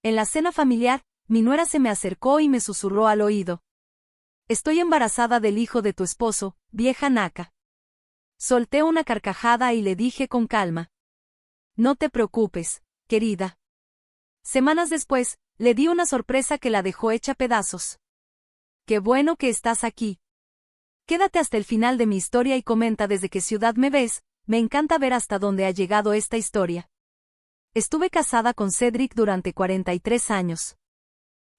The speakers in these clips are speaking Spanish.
En la cena familiar, mi nuera se me acercó y me susurró al oído. Estoy embarazada del hijo de tu esposo, vieja naca. Solté una carcajada y le dije con calma. No te preocupes, querida. Semanas después, le di una sorpresa que la dejó hecha pedazos. Qué bueno que estás aquí. Quédate hasta el final de mi historia y comenta desde qué ciudad me ves, me encanta ver hasta dónde ha llegado esta historia. Estuve casada con Cedric durante 43 años.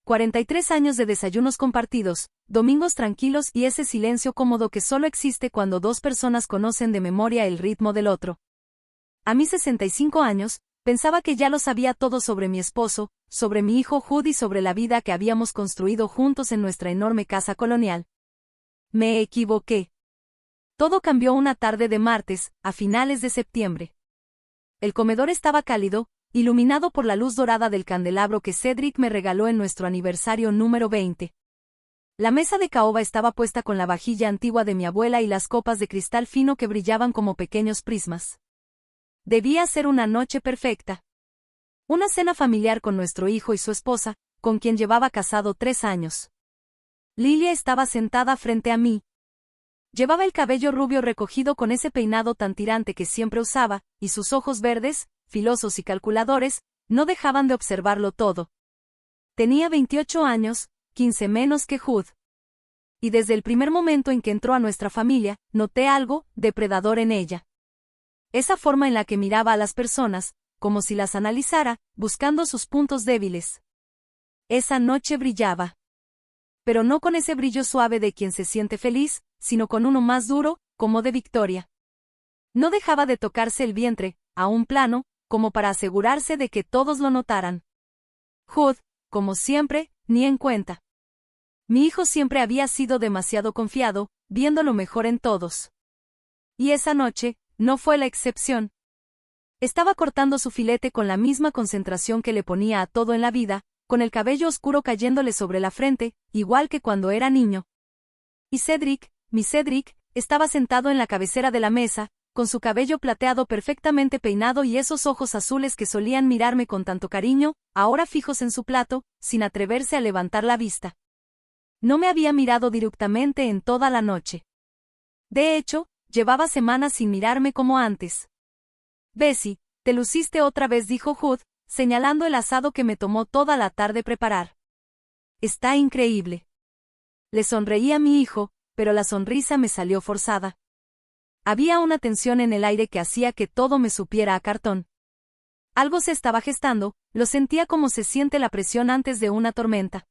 43 años de desayunos compartidos, domingos tranquilos y ese silencio cómodo que solo existe cuando dos personas conocen de memoria el ritmo del otro. A mis 65 años, pensaba que ya lo sabía todo sobre mi esposo, sobre mi hijo Hood y sobre la vida que habíamos construido juntos en nuestra enorme casa colonial. Me equivoqué. Todo cambió una tarde de martes, a finales de septiembre. El comedor estaba cálido, iluminado por la luz dorada del candelabro que Cedric me regaló en nuestro aniversario número 20. La mesa de caoba estaba puesta con la vajilla antigua de mi abuela y las copas de cristal fino que brillaban como pequeños prismas. Debía ser una noche perfecta. Una cena familiar con nuestro hijo y su esposa, con quien llevaba casado 3 años. Lilia estaba sentada frente a mí. Llevaba el cabello rubio recogido con ese peinado tan tirante que siempre usaba, y sus ojos verdes, filosos y calculadores, no dejaban de observarlo todo. Tenía 28 años, 15 menos que Hood. Y desde el primer momento en que entró a nuestra familia, noté algo depredador en ella. Esa forma en la que miraba a las personas, como si las analizara, buscando sus puntos débiles. Esa noche brillaba. Pero no con ese brillo suave de quien se siente feliz, sino con uno más duro, como de victoria. No dejaba de tocarse el vientre, a un plano, como para asegurarse de que todos lo notaran. Hood, como siempre, ni en cuenta. Mi hijo siempre había sido demasiado confiado, viendo lo mejor en todos. Y esa noche, no fue la excepción. Estaba cortando su filete con la misma concentración que le ponía a todo en la vida, con el cabello oscuro cayéndole sobre la frente, igual que cuando era niño. Y Cedric, mi Cedric, estaba sentado en la cabecera de la mesa, con su cabello plateado perfectamente peinado y esos ojos azules que solían mirarme con tanto cariño, ahora fijos en su plato, sin atreverse a levantar la vista. No me había mirado directamente en toda la noche. De hecho, llevaba semanas sin mirarme como antes. Bessie, te luciste otra vez, dijo Hood, señalando el asado que me tomó toda la tarde preparar. Está increíble. Le sonreí a mi hijo, pero la sonrisa me salió forzada. Había una tensión en el aire que hacía que todo me supiera a cartón. Algo se estaba gestando, lo sentía como se siente la presión antes de una tormenta.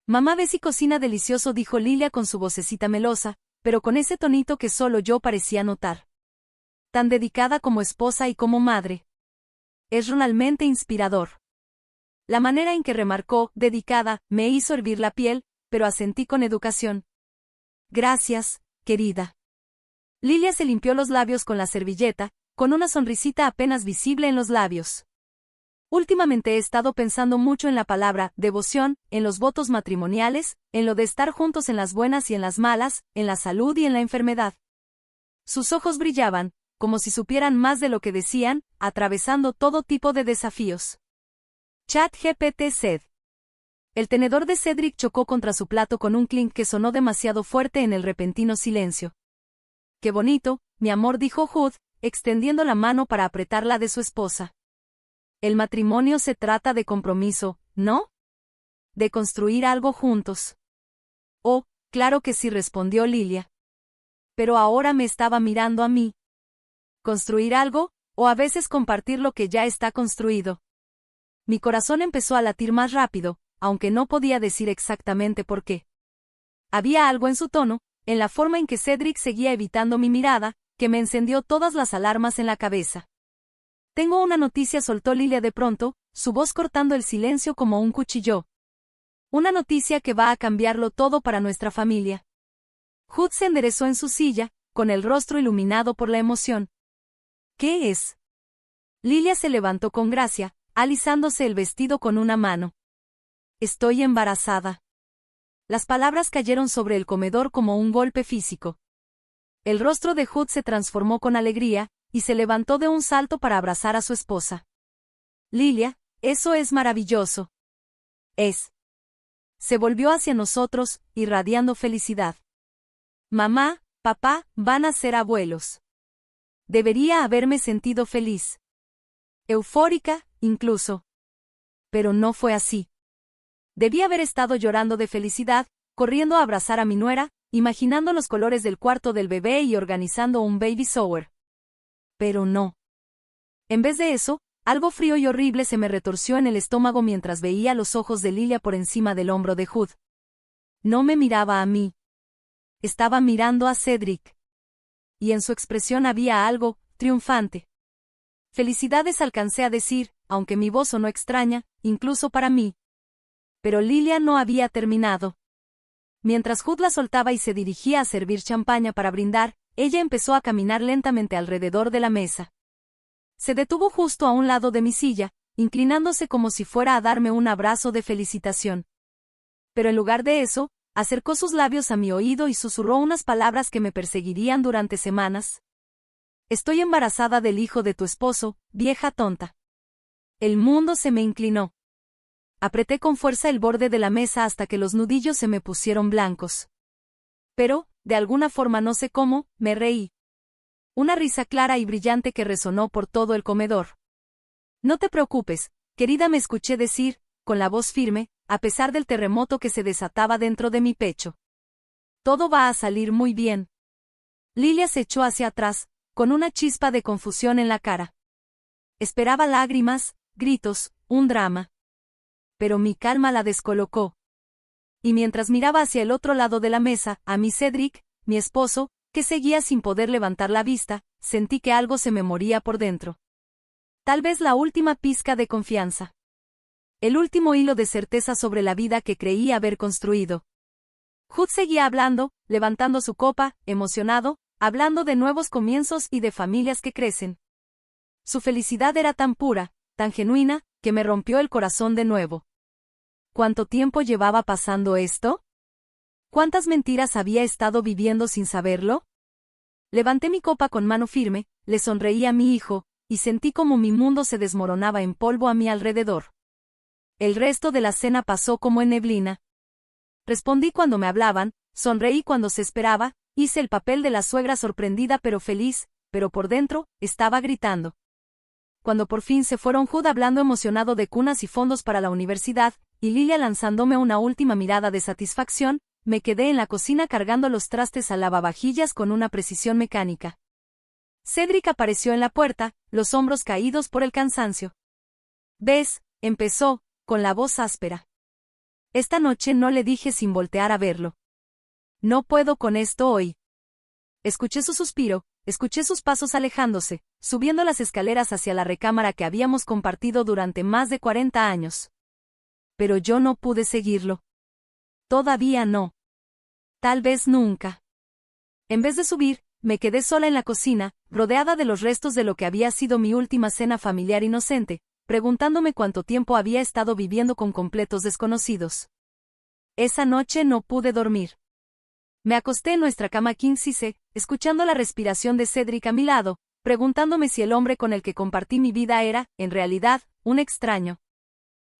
Mamá Bessie cocina delicioso, dijo Lilia con su vocecita melosa, pero con ese tonito que solo yo parecía notar. Tan dedicada como esposa y como madre. Es realmente inspirador. La manera en que remarcó, dedicada, me hizo hervir la piel, pero asentí con educación. Gracias, querida. Lilia se limpió los labios con la servilleta, con una sonrisita apenas visible en los labios. Últimamente he estado pensando mucho en la palabra devoción, en los votos matrimoniales, en lo de estar juntos en las buenas y en las malas, en la salud y en la enfermedad. Sus ojos brillaban, como si supieran más de lo que decían, atravesando todo tipo de desafíos. ChatGPT Ced. El tenedor de Cedric chocó contra su plato con un clink que sonó demasiado fuerte en el repentino silencio. Qué bonito, mi amor, dijo Hood, extendiendo la mano para apretarla de su esposa. El matrimonio se trata de compromiso, ¿no? De construir algo juntos. Oh, claro que sí, respondió Lilia. Pero ahora me estaba mirando a mí. ¿Construir algo, o a veces compartir lo que ya está construido? Mi corazón empezó a latir más rápido, aunque no podía decir exactamente por qué. Había algo en su tono, en la forma en que Cedric seguía evitando mi mirada, que me encendió todas las alarmas en la cabeza. Tengo una noticia, soltó Lilia de pronto, su voz cortando el silencio como un cuchillo. Una noticia que va a cambiarlo todo para nuestra familia. Hood se enderezó en su silla, con el rostro iluminado por la emoción. ¿Qué es? Lilia se levantó con gracia, alisándose el vestido con una mano. Estoy embarazada. Las palabras cayeron sobre el comedor como un golpe físico. El rostro de Hood se transformó con alegría, y se levantó de un salto para abrazar a su esposa. Lilia, eso es maravilloso. Es. Se volvió hacia nosotros, irradiando felicidad. Mamá, papá, van a ser abuelos. Debería haberme sentido feliz. Eufórica, incluso. Pero no fue así. Debí haber estado llorando de felicidad, corriendo a abrazar a mi nuera, imaginando los colores del cuarto del bebé y organizando un baby shower. Pero no. En vez de eso, algo frío y horrible se me retorció en el estómago mientras veía los ojos de Lilia por encima del hombro de Hood. No me miraba a mí. Estaba mirando a Cedric. Y en su expresión había algo triunfante. Felicidades, alcancé a decir, aunque mi voz sonó extraña, incluso para mí. Pero Lilia no había terminado. Mientras Hood la soltaba y se dirigía a servir champaña para brindar, ella empezó a caminar lentamente alrededor de la mesa. Se detuvo justo a un lado de mi silla, inclinándose como si fuera a darme un abrazo de felicitación. Pero en lugar de eso, acercó sus labios a mi oído y susurró unas palabras que me perseguirían durante semanas. Estoy embarazada del hijo de tu esposo, vieja tonta. El mundo se me inclinó. Apreté con fuerza el borde de la mesa hasta que los nudillos se me pusieron blancos. Pero, de alguna forma no sé cómo, me reí. Una risa clara y brillante que resonó por todo el comedor. No te preocupes, querida, me escuché decir, con la voz firme, a pesar del terremoto que se desataba dentro de mi pecho. Todo va a salir muy bien. Lilia se echó hacia atrás, con una chispa de confusión en la cara. Esperaba lágrimas, gritos, un drama. Pero mi calma la descolocó. Y mientras miraba hacia el otro lado de la mesa, a mi Cedric, mi esposo, que seguía sin poder levantar la vista, sentí que algo se me moría por dentro. Tal vez la última pizca de confianza. El último hilo de certeza sobre la vida que creí haber construido. Hood seguía hablando, levantando su copa, emocionado, hablando de nuevos comienzos y de familias que crecen. Su felicidad era tan pura, tan genuina, que me rompió el corazón de nuevo. ¿Cuánto tiempo llevaba pasando esto? ¿Cuántas mentiras había estado viviendo sin saberlo? Levanté mi copa con mano firme, le sonreí a mi hijo, y sentí como mi mundo se desmoronaba en polvo a mi alrededor. El resto de la cena pasó como en neblina. Respondí cuando me hablaban, sonreí cuando se esperaba, hice el papel de la suegra sorprendida pero feliz, pero por dentro, estaba gritando. Cuando por fin se fueron Hood hablando emocionado de cunas y fondos para la universidad, y Lilia lanzándome una última mirada de satisfacción, me quedé en la cocina cargando los trastes al lavavajillas con una precisión mecánica. Cedric apareció en la puerta, los hombros caídos por el cansancio. ¿Ves? Empezó, con la voz áspera. Esta noche no, le dije sin voltear a verlo. No puedo con esto hoy. Escuché su suspiro, escuché sus pasos alejándose, subiendo las escaleras hacia la recámara que habíamos compartido durante más de 40 años. Pero yo no pude seguirlo. Todavía no. Tal vez nunca. En vez de subir, me quedé sola en la cocina, rodeada de los restos de lo que había sido mi última cena familiar inocente, preguntándome cuánto tiempo había estado viviendo con completos desconocidos. Esa noche no pude dormir. Me acosté en nuestra cama king size, escuchando la respiración de Cedric a mi lado, preguntándome si el hombre con el que compartí mi vida era, en realidad, un extraño.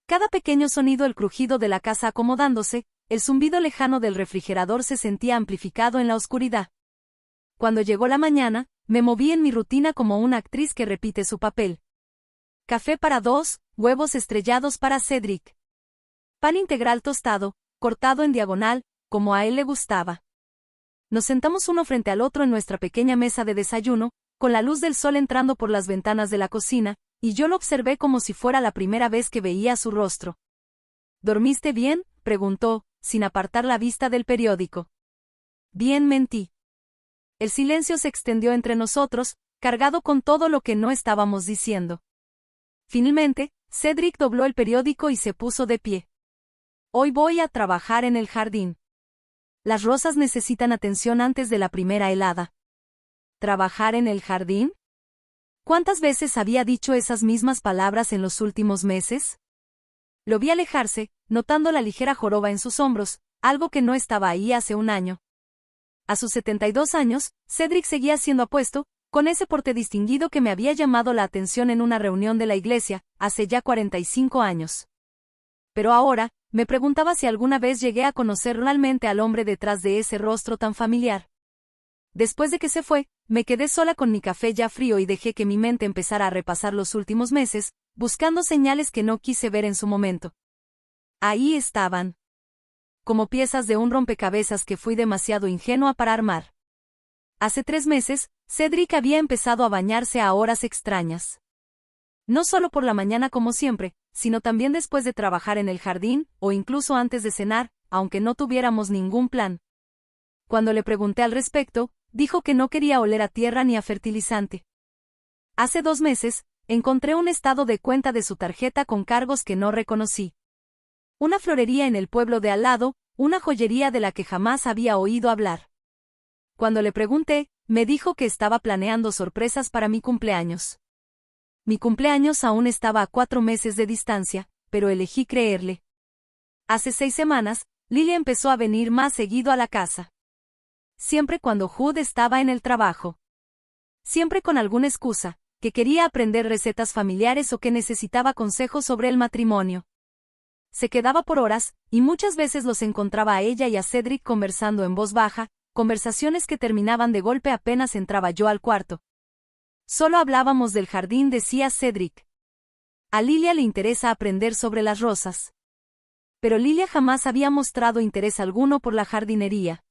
Cada pequeño sonido, el crujido de la casa acomodándose, el zumbido lejano del refrigerador se sentía amplificado en la oscuridad. Cuando llegó la mañana, me moví en mi rutina como una actriz que repite su papel. Café para 2, huevos estrellados para Cedric. Pan integral tostado, cortado en diagonal, como a él le gustaba. Nos sentamos uno frente al otro en nuestra pequeña mesa de desayuno, con la luz del sol entrando por las ventanas de la cocina, y yo lo observé como si fuera la primera vez que veía su rostro. ¿Dormiste bien?, preguntó, sin apartar la vista del periódico. Bien, mentí. El silencio se extendió entre nosotros, cargado con todo lo que no estábamos diciendo. Finalmente, Cedric dobló el periódico y se puso de pie. Hoy voy a trabajar en el jardín. Las rosas necesitan atención antes de la primera helada. ¿Trabajar en el jardín? ¿Cuántas veces había dicho esas mismas palabras en los últimos meses? Lo vi alejarse, notando la ligera joroba en sus hombros, algo que no estaba ahí hace un año. A sus 72 años, Cedric seguía siendo apuesto, con ese porte distinguido que me había llamado la atención en una reunión de la iglesia, hace ya 45 años. Pero ahora, me preguntaba si alguna vez llegué a conocer realmente al hombre detrás de ese rostro tan familiar. Después de que se fue, me quedé sola con mi café ya frío y dejé que mi mente empezara a repasar los últimos meses, buscando señales que no quise ver en su momento. Ahí estaban. Como piezas de un rompecabezas que fui demasiado ingenua para armar. Hace 3 meses, Cedric había empezado a bañarse a horas extrañas. No solo por la mañana como siempre, sino también después de trabajar en el jardín, o incluso antes de cenar, aunque no tuviéramos ningún plan. Cuando le pregunté al respecto, dijo que no quería oler a tierra ni a fertilizante. Hace 2 meses, encontré un estado de cuenta de su tarjeta con cargos que no reconocí. Una florería en el pueblo de al lado, una joyería de la que jamás había oído hablar. Cuando le pregunté, me dijo que estaba planeando sorpresas para mi cumpleaños. Mi cumpleaños aún estaba a 4 meses de distancia, pero elegí creerle. Hace 6 semanas, Lilia empezó a venir más seguido a la casa. Siempre cuando Hood estaba en el trabajo. Siempre con alguna excusa, que quería aprender recetas familiares o que necesitaba consejos sobre el matrimonio. Se quedaba por horas, y muchas veces los encontraba a ella y a Cedric conversando en voz baja, conversaciones que terminaban de golpe apenas entraba yo al cuarto. Solo hablábamos del jardín, decía Cedric. A Lilia le interesa aprender sobre las rosas. Pero Lilia jamás había mostrado interés alguno por la jardinería.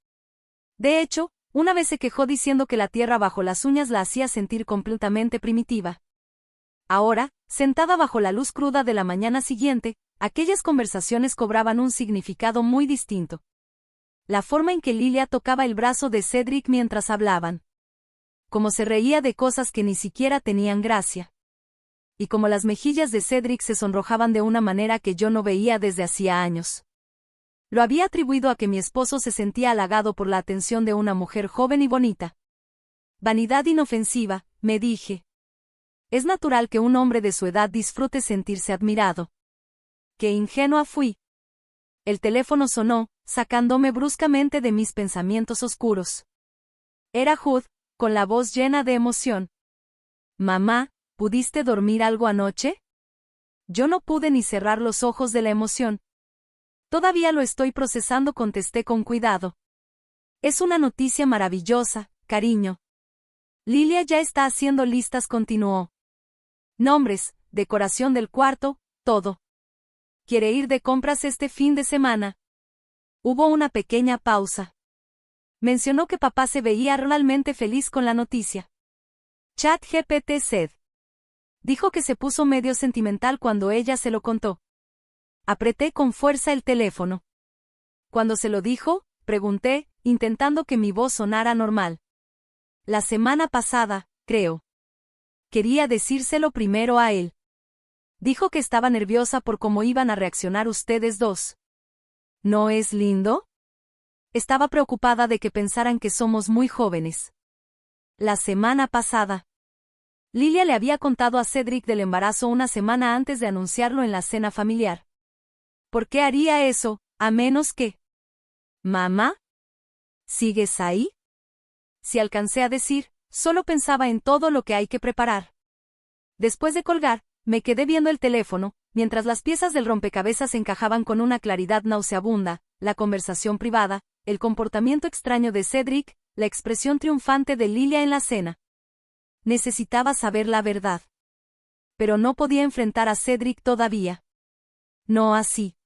De hecho, una vez se quejó diciendo que la tierra bajo las uñas la hacía sentir completamente primitiva. Ahora, sentada bajo la luz cruda de la mañana siguiente, aquellas conversaciones cobraban un significado muy distinto. La forma en que Lilia tocaba el brazo de Cedric mientras hablaban. Como se reía de cosas que ni siquiera tenían gracia. Y como las mejillas de Cedric se sonrojaban de una manera que yo no veía desde hacía años. Lo había atribuido a que mi esposo se sentía halagado por la atención de una mujer joven y bonita. Vanidad inofensiva, me dije. Es natural que un hombre de su edad disfrute sentirse admirado. Qué ingenua fui. El teléfono sonó, sacándome bruscamente de mis pensamientos oscuros. Era Hood, con la voz llena de emoción. Mamá, ¿pudiste dormir algo anoche? Yo no pude ni cerrar los ojos de la emoción. Todavía lo estoy procesando, contesté con cuidado. Es una noticia maravillosa, cariño. Lilia ya está haciendo listas, continuó. Nombres, decoración del cuarto, todo. ¿Quiere ir de compras este fin de semana? Hubo una pequeña pausa. Mencionó que papá se veía realmente feliz con la noticia. ChatGPT said. Dijo que se puso medio sentimental cuando ella se lo contó. Apreté con fuerza el teléfono. Cuando se lo dijo, pregunté, intentando que mi voz sonara normal. La semana pasada, creo. Quería decírselo primero a él. Dijo que estaba nerviosa por cómo iban a reaccionar ustedes dos. ¿No es lindo? Estaba preocupada de que pensaran que somos muy jóvenes. La semana pasada. Lilia le había contado a Cedric del embarazo una semana antes de anunciarlo en la cena familiar. ¿Por qué haría eso, a menos que... ¿Mamá? ¿Sigues ahí? Si alcancé a decir, solo pensaba en todo lo que hay que preparar. Después de colgar, me quedé viendo el teléfono, mientras las piezas del rompecabezas encajaban con una claridad nauseabunda, la conversación privada, el comportamiento extraño de Cedric, la expresión triunfante de Lilia en la cena. Necesitaba saber la verdad. Pero no podía enfrentar a Cedric todavía. No así.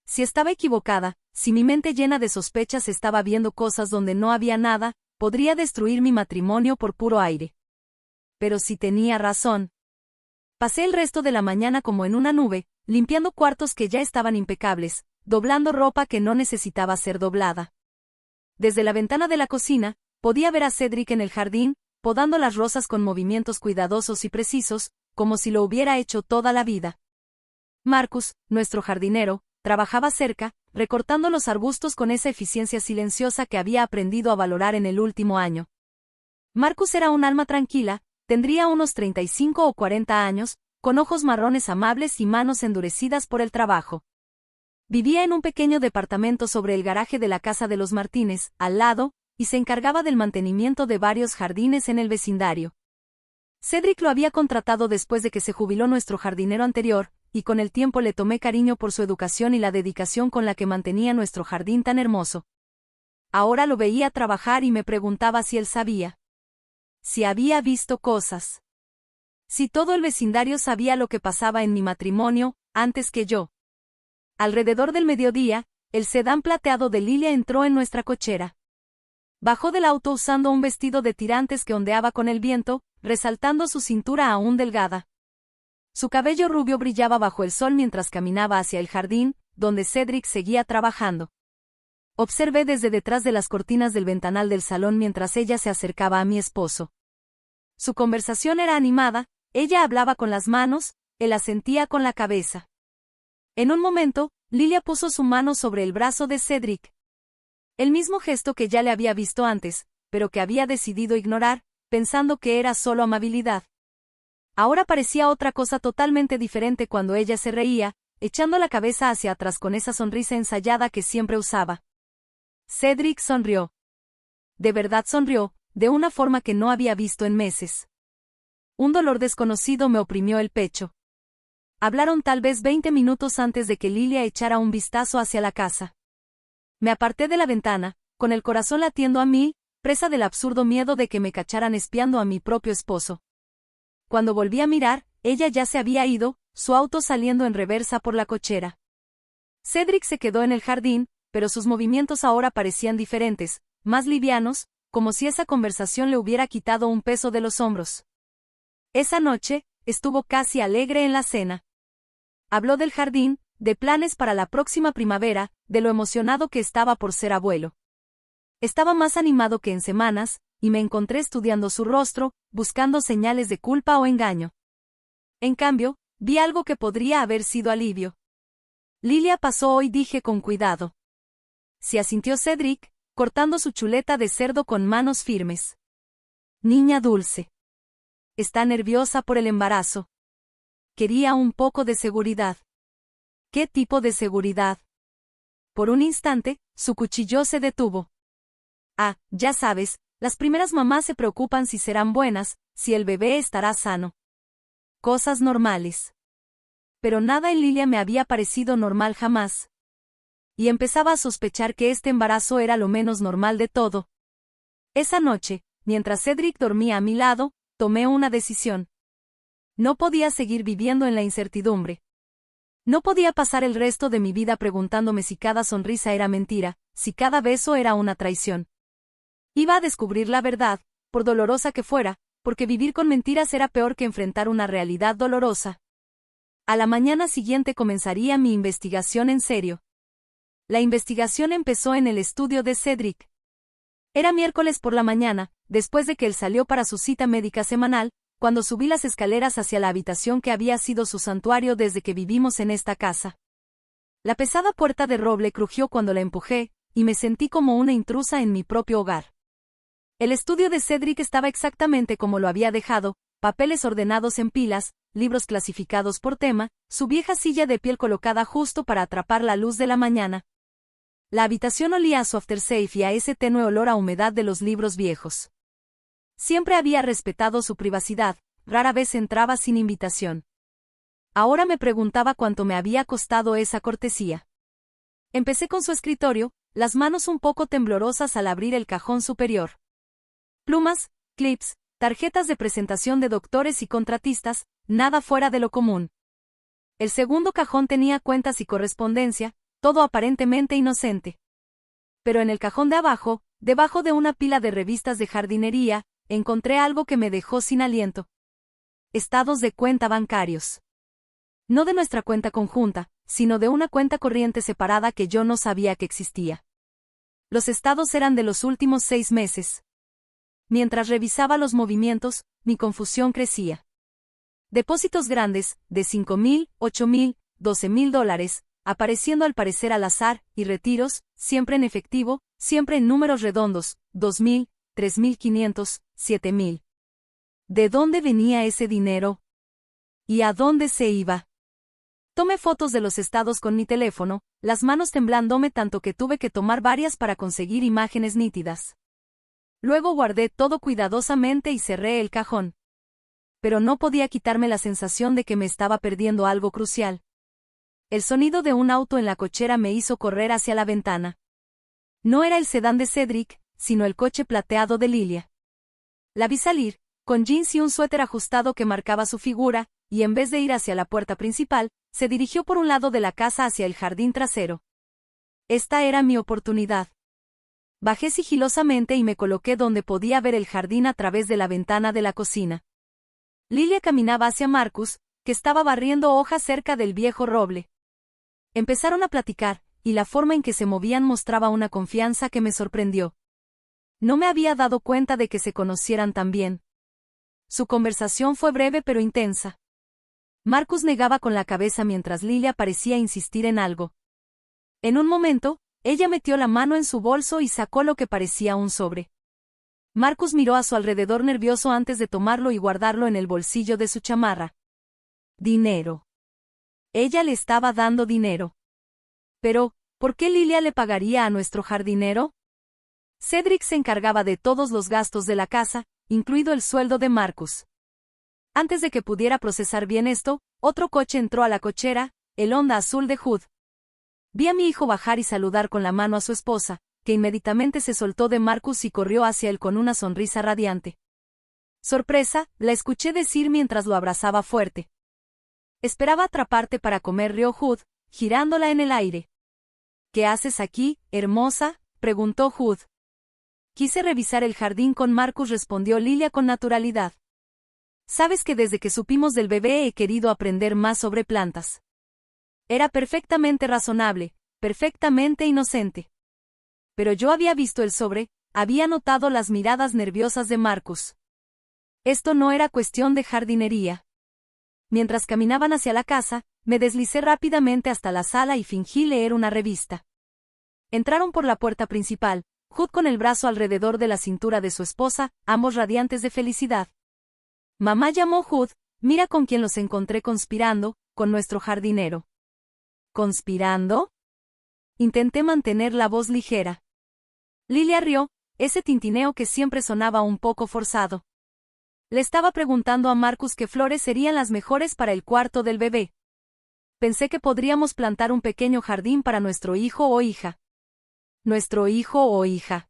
Si estaba equivocada, si mi mente llena de sospechas estaba viendo cosas donde no había nada, podría destruir mi matrimonio por puro aire. Pero si tenía razón. Pasé el resto de la mañana como en una nube, limpiando cuartos que ya estaban impecables, doblando ropa que no necesitaba ser doblada. Desde la ventana de la cocina, podía ver a Cedric en el jardín, podando las rosas con movimientos cuidadosos y precisos, como si lo hubiera hecho toda la vida. Marcus, nuestro jardinero, trabajaba cerca, recortando los arbustos con esa eficiencia silenciosa que había aprendido a valorar en el último año. Marcus era un alma tranquila, tendría unos 35 o 40 años, con ojos marrones amables y manos endurecidas por el trabajo. Vivía en un pequeño departamento sobre el garaje de la casa de los Martínez, al lado, y se encargaba del mantenimiento de varios jardines en el vecindario. Cedric lo había contratado después de que se jubiló nuestro jardinero anterior, y con el tiempo le tomé cariño por su educación y la dedicación con la que mantenía nuestro jardín tan hermoso. Ahora lo veía trabajar y me preguntaba si él sabía. Si había visto cosas. Si todo el vecindario sabía lo que pasaba en mi matrimonio, antes que yo. Alrededor del mediodía, el sedán plateado de Lilia entró en nuestra cochera. Bajó del auto usando un vestido de tirantes que ondeaba con el viento, resaltando su cintura aún delgada. Su cabello rubio brillaba bajo el sol mientras caminaba hacia el jardín, donde Cedric seguía trabajando. Observé desde detrás de las cortinas del ventanal del salón mientras ella se acercaba a mi esposo. Su conversación era animada, ella hablaba con las manos, él asentía con la cabeza. En un momento, Lilia puso su mano sobre el brazo de Cedric. El mismo gesto que ya le había visto antes, pero que había decidido ignorar, pensando que era solo amabilidad. Ahora parecía otra cosa totalmente diferente cuando ella se reía, echando la cabeza hacia atrás con esa sonrisa ensayada que siempre usaba. Cedric sonrió. De verdad sonrió, de una forma que no había visto en meses. Un dolor desconocido me oprimió el pecho. Hablaron tal vez 20 minutos antes de que Lilia echara un vistazo hacia la casa. Me aparté de la ventana, con el corazón latiendo a mil, presa del absurdo miedo de que me cacharan espiando a mi propio esposo. Cuando volví a mirar, ella ya se había ido, su auto saliendo en reversa por la cochera. Cedric se quedó en el jardín, pero sus movimientos ahora parecían diferentes, más livianos, como si esa conversación le hubiera quitado un peso de los hombros. Esa noche, estuvo casi alegre en la cena. Habló del jardín, de planes para la próxima primavera, de lo emocionado que estaba por ser abuelo. Estaba más animado que en semanas, y me encontré estudiando su rostro, buscando señales de culpa o engaño. En cambio, vi algo que podría haber sido alivio. Lilia pasó hoy, dije con cuidado. Sí, asintió Cedric, cortando su chuleta de cerdo con manos firmes. Niña dulce. Está nerviosa por el embarazo. Quería un poco de seguridad. ¿Qué tipo de seguridad? Por un instante, su cuchillo se detuvo. Ah, ya sabes, las primeras mamás se preocupan si serán buenas, si el bebé estará sano. Cosas normales. Pero nada en Lilia me había parecido normal jamás. Y empezaba a sospechar que este embarazo era lo menos normal de todo. Esa noche, mientras Cedric dormía a mi lado, tomé una decisión. No podía seguir viviendo en la incertidumbre. No podía pasar el resto de mi vida preguntándome si cada sonrisa era mentira, si cada beso era una traición. Iba a descubrir la verdad, por dolorosa que fuera, porque vivir con mentiras era peor que enfrentar una realidad dolorosa. A la mañana siguiente comenzaría mi investigación en serio. La investigación empezó en el estudio de Cedric. Era miércoles por la mañana, después de que él salió para su cita médica semanal, cuando subí las escaleras hacia la habitación que había sido su santuario desde que vivimos en esta casa. La pesada puerta de roble crujió cuando la empujé, y me sentí como una intrusa en mi propio hogar. El estudio de Cedric estaba exactamente como lo había dejado, papeles ordenados en pilas, libros clasificados por tema, su vieja silla de piel colocada justo para atrapar la luz de la mañana. La habitación olía a su aftershave y a ese tenue olor a humedad de los libros viejos. Siempre había respetado su privacidad, rara vez entraba sin invitación. Ahora me preguntaba cuánto me había costado esa cortesía. Empecé con su escritorio, las manos un poco temblorosas al abrir el cajón superior. Plumas, clips, tarjetas de presentación de doctores y contratistas, nada fuera de lo común. El segundo cajón tenía cuentas y correspondencia, todo aparentemente inocente. Pero en el cajón de abajo, debajo de una pila de revistas de jardinería, encontré algo que me dejó sin aliento. Estados de cuenta bancarios. No de nuestra cuenta conjunta, sino de una cuenta corriente separada que yo no sabía que existía. Los estados eran de los últimos 6 meses. Mientras revisaba los movimientos, mi confusión crecía. Depósitos grandes, de $5,000, $8,000, $12,000, apareciendo al parecer al azar, y retiros, siempre en efectivo, siempre en números redondos, 2,000, 3,500, 7,000. ¿De dónde venía ese dinero? ¿Y a dónde se iba? Tomé fotos de los estados con mi teléfono, las manos temblándome tanto que tuve que tomar varias para conseguir imágenes nítidas. Luego guardé todo cuidadosamente y cerré el cajón. Pero no podía quitarme la sensación de que me estaba perdiendo algo crucial. El sonido de un auto en la cochera me hizo correr hacia la ventana. No era el sedán de Cedric, sino el coche plateado de Lilia. La vi salir, con jeans y un suéter ajustado que marcaba su figura, y en vez de ir hacia la puerta principal, se dirigió por un lado de la casa hacia el jardín trasero. Esta era mi oportunidad. Bajé sigilosamente y me coloqué donde podía ver el jardín a través de la ventana de la cocina. Lilia caminaba hacia Marcus, que estaba barriendo hojas cerca del viejo roble. Empezaron a platicar, y la forma en que se movían mostraba una confianza que me sorprendió. No me había dado cuenta de que se conocieran tan bien. Su conversación fue breve pero intensa. Marcus negaba con la cabeza mientras Lilia parecía insistir en algo. En un momento, ella metió la mano en su bolso y sacó lo que parecía un sobre. Marcus miró a su alrededor nervioso antes de tomarlo y guardarlo en el bolsillo de su chamarra. Dinero. Ella le estaba dando dinero. Pero, ¿por qué Lilia le pagaría a nuestro jardinero? Cedric se encargaba de todos los gastos de la casa, incluido el sueldo de Marcus. Antes de que pudiera procesar bien esto, otro coche entró a la cochera, el Honda azul de Hood. Vi a mi hijo bajar y saludar con la mano a su esposa, que inmediatamente se soltó de Marcus y corrió hacia él con una sonrisa radiante. Sorpresa, la escuché decir mientras lo abrazaba fuerte. Esperaba atraparte para comer, rió Hood, girándola en el aire. ¿Qué haces aquí, hermosa?, preguntó Hood. Quise revisar el jardín con Marcus, respondió Lilia con naturalidad. Sabes que desde que supimos del bebé he querido aprender más sobre plantas. Era perfectamente razonable, perfectamente inocente. Pero yo había visto el sobre, había notado las miradas nerviosas de Marcus. Esto no era cuestión de jardinería. Mientras caminaban hacia la casa, me deslicé rápidamente hasta la sala y fingí leer una revista. Entraron por la puerta principal, Hood con el brazo alrededor de la cintura de su esposa, ambos radiantes de felicidad. Mamá, llamó Hood, mira con quién los encontré conspirando, con nuestro jardinero. ¿Conspirando? Intenté mantener la voz ligera. Lilia rió, ese tintineo que siempre sonaba un poco forzado. Le estaba preguntando a Marcus qué flores serían las mejores para el cuarto del bebé. Pensé que podríamos plantar un pequeño jardín para nuestro hijo o hija. Nuestro hijo o hija.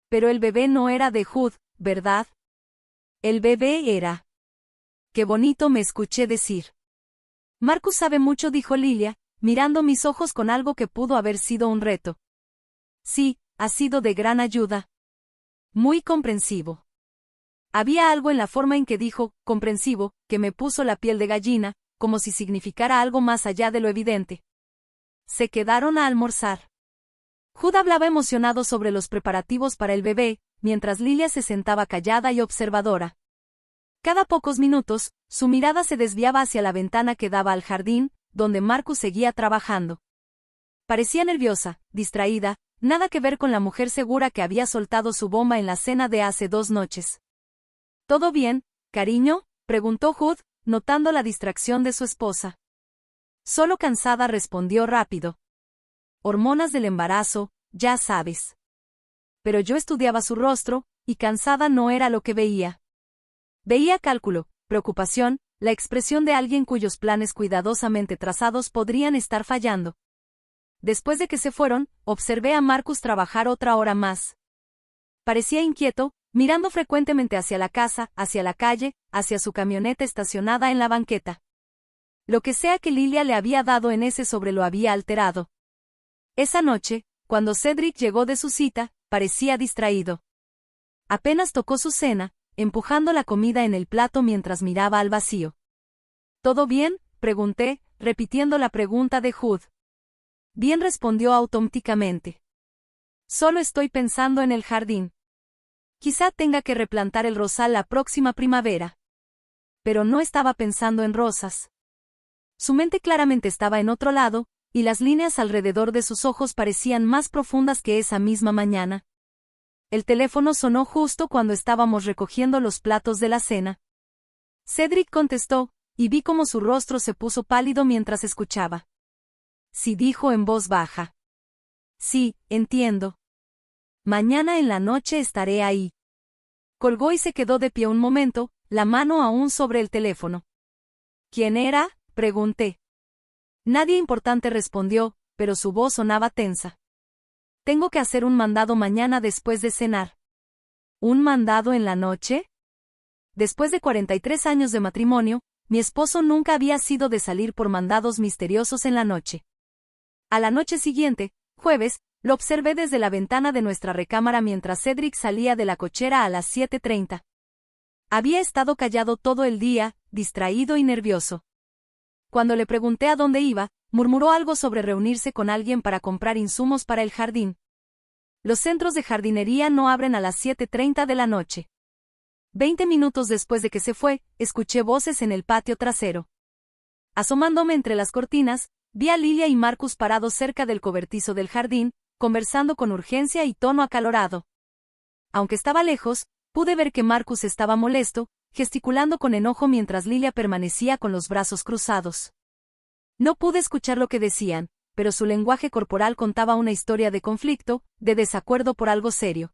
Pero el bebé no era de Hood, ¿verdad? El bebé era. Qué bonito, me escuché decir. Marcus sabe mucho, dijo Lilia, mirando mis ojos con algo que pudo haber sido un reto. Sí, ha sido de gran ayuda. Muy comprensivo. Había algo en la forma en que dijo, comprensivo, que me puso la piel de gallina, como si significara algo más allá de lo evidente. Se quedaron a almorzar. Hood hablaba emocionado sobre los preparativos para el bebé, mientras Lilia se sentaba callada y observadora. Cada pocos minutos, su mirada se desviaba hacia la ventana que daba al jardín, donde Marcus seguía trabajando. Parecía nerviosa, distraída, nada que ver con la mujer segura que había soltado su bomba en la cena de hace 2 noches. ¿Todo bien, cariño?, preguntó Hood, notando la distracción de su esposa. Solo cansada, respondió rápido. Hormonas del embarazo, ya sabes. Pero yo estudiaba su rostro, y cansada no era lo que veía. Veía cálculo, preocupación, la expresión de alguien cuyos planes cuidadosamente trazados podrían estar fallando. Después de que se fueron, observé a Marcus trabajar otra hora más. Parecía inquieto, mirando frecuentemente hacia la casa, hacia la calle, hacia su camioneta estacionada en la banqueta. Lo que sea que Lilia le había dado en ese sobre lo había alterado. Esa noche, cuando Cedric llegó de su cita, parecía distraído. Apenas tocó su cena, empujando la comida en el plato mientras miraba al vacío. ¿Todo bien?, pregunté, repitiendo la pregunta de Hood. Bien, respondió automáticamente. Solo estoy pensando en el jardín. Quizá tenga que replantar el rosal la próxima primavera. Pero no estaba pensando en rosas. Su mente claramente estaba en otro lado, y las líneas alrededor de sus ojos parecían más profundas que esa misma mañana. El teléfono sonó justo cuando estábamos recogiendo los platos de la cena. Cedric contestó, y vi cómo su rostro se puso pálido mientras escuchaba. Sí, dijo en voz baja. Sí, entiendo. Mañana en la noche estaré ahí. Colgó y se quedó de pie un momento, la mano aún sobre el teléfono. ¿Quién era?, pregunté. Nadie importante respondió, pero su voz sonaba tensa. Tengo que hacer un mandado mañana después de cenar. ¿Un mandado en la noche? Después de 43 años de matrimonio, mi esposo nunca había sido de salir por mandados misteriosos en la noche. A la noche siguiente, jueves, lo observé desde la ventana de nuestra recámara mientras Cedric salía de la cochera a las 7:30. Había estado callado todo el día, distraído y nervioso. Cuando le pregunté a dónde iba, murmuró algo sobre reunirse con alguien para comprar insumos para el jardín. Los centros de jardinería no abren a las 7:30 de la noche. 20 minutos después de que se fue, escuché voces en el patio trasero. Asomándome entre las cortinas, vi a Lilia y Marcus parados cerca del cobertizo del jardín, conversando con urgencia y tono acalorado. Aunque estaba lejos, pude ver que Marcus estaba molesto, gesticulando con enojo mientras Lilia permanecía con los brazos cruzados. No pude escuchar lo que decían, pero su lenguaje corporal contaba una historia de conflicto, de desacuerdo por algo serio.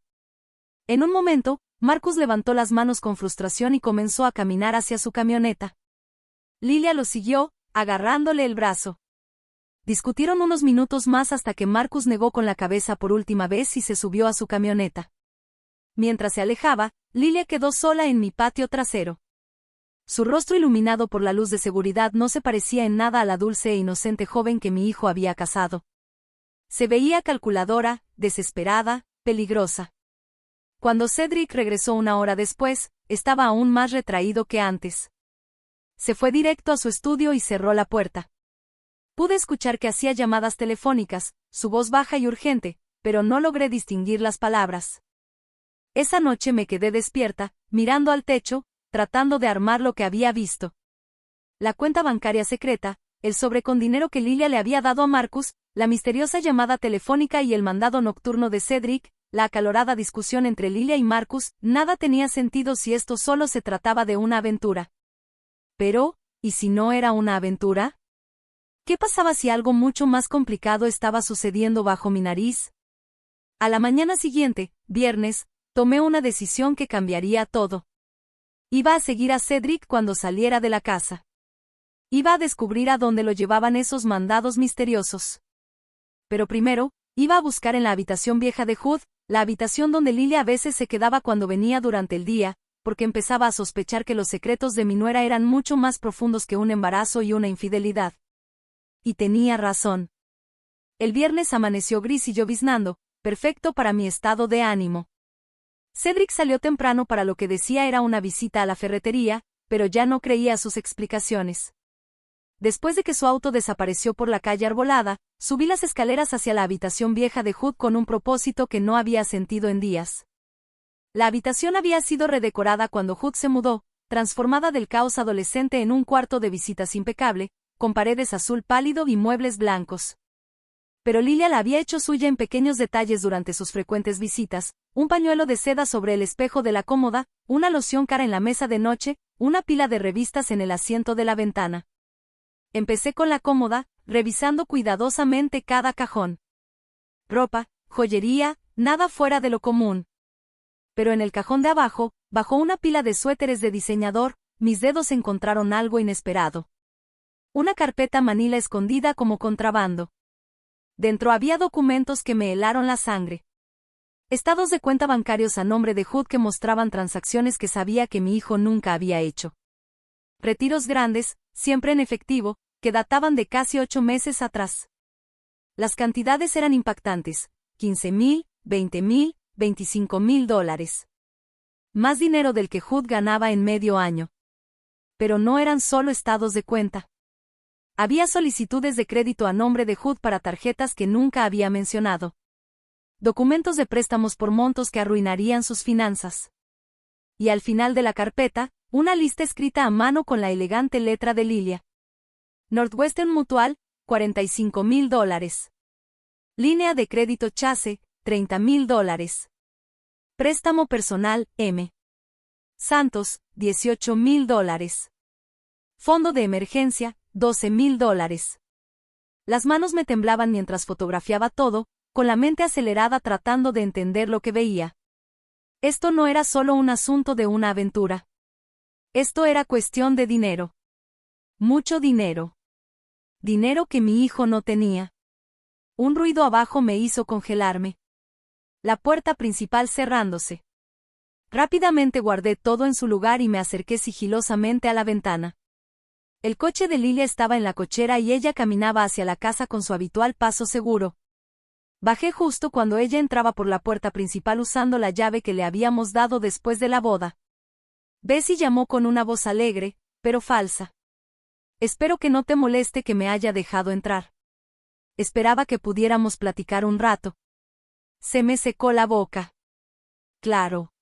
En un momento, Marcus levantó las manos con frustración y comenzó a caminar hacia su camioneta. Lilia lo siguió, agarrándole el brazo. Discutieron unos minutos más hasta que Marcus negó con la cabeza por última vez y se subió a su camioneta. Mientras se alejaba, Lilia quedó sola en mi patio trasero. Su rostro iluminado por la luz de seguridad no se parecía en nada a la dulce e inocente joven que mi hijo había casado. Se veía calculadora, desesperada, peligrosa. Cuando Cedric regresó una hora después, estaba aún más retraído que antes. Se fue directo a su estudio y cerró la puerta. Pude escuchar que hacía llamadas telefónicas, su voz baja y urgente, pero no logré distinguir las palabras. Esa noche me quedé despierta, mirando al techo, tratando de armar lo que había visto. La cuenta bancaria secreta, el sobre con dinero que Lilia le había dado a Marcus, la misteriosa llamada telefónica y el mandado nocturno de Cedric, la acalorada discusión entre Lilia y Marcus, nada tenía sentido si esto solo se trataba de una aventura. Pero, ¿y si no era una aventura? ¿Qué pasaba si algo mucho más complicado estaba sucediendo bajo mi nariz? A la mañana siguiente, viernes, tomé una decisión que cambiaría todo. Iba a seguir a Cedric cuando saliera de la casa. Iba a descubrir a dónde lo llevaban esos mandados misteriosos. Pero primero, iba a buscar en la habitación vieja de Hood, la habitación donde Lilia a veces se quedaba cuando venía durante el día, porque empezaba a sospechar que los secretos de mi nuera eran mucho más profundos que un embarazo y una infidelidad. Y tenía razón. El viernes amaneció gris y lloviznando, perfecto para mi estado de ánimo. Cedric salió temprano para lo que decía era una visita a la ferretería, pero ya no creía sus explicaciones. Después de que su auto desapareció por la calle Arbolada, subí las escaleras hacia la habitación vieja de Hood con un propósito que no había sentido en días. La habitación había sido redecorada cuando Hood se mudó, transformada del caos adolescente en un cuarto de visitas impecable, con paredes azul pálido y muebles blancos. Pero Lilia la había hecho suya en pequeños detalles durante sus frecuentes visitas, un pañuelo de seda sobre el espejo de la cómoda, una loción cara en la mesa de noche, una pila de revistas en el asiento de la ventana. Empecé con la cómoda, revisando cuidadosamente cada cajón. Ropa, joyería, nada fuera de lo común. Pero en el cajón de abajo, bajo una pila de suéteres de diseñador, mis dedos encontraron algo inesperado. Una carpeta manila escondida como contrabando. Dentro había documentos que me helaron la sangre. Estados de cuenta bancarios a nombre de Hood que mostraban transacciones que sabía que mi hijo nunca había hecho. Retiros grandes, siempre en efectivo, que databan de casi 8 meses atrás. Las cantidades eran impactantes, $15,000, $20,000, $25,000. Más dinero del que Hood ganaba en medio año. Pero no eran solo estados de cuenta. Había solicitudes de crédito a nombre de Hood para tarjetas que nunca había mencionado. Documentos de préstamos por montos que arruinarían sus finanzas. Y al final de la carpeta, una lista escrita a mano con la elegante letra de Lilia. Northwestern Mutual, $45,000. Línea de crédito Chase, $30,000. Préstamo personal, M. Santos, $18,000. Fondo de emergencia, $12,000. Las manos me temblaban mientras fotografiaba todo, con la mente acelerada tratando de entender lo que veía. Esto no era solo un asunto de una aventura. Esto era cuestión de dinero. Mucho dinero. Dinero que mi hijo no tenía. Un ruido abajo me hizo congelarme. La puerta principal cerrándose. Rápidamente guardé todo en su lugar y me acerqué sigilosamente a la ventana. El coche de Lilia estaba en la cochera y ella caminaba hacia la casa con su habitual paso seguro. Bajé justo cuando ella entraba por la puerta principal usando la llave que le habíamos dado después de la boda. Bessie llamó con una voz alegre, pero falsa. Espero que no te moleste que me haya dejado entrar. Esperaba que pudiéramos platicar un rato. Se me secó la boca. Claro.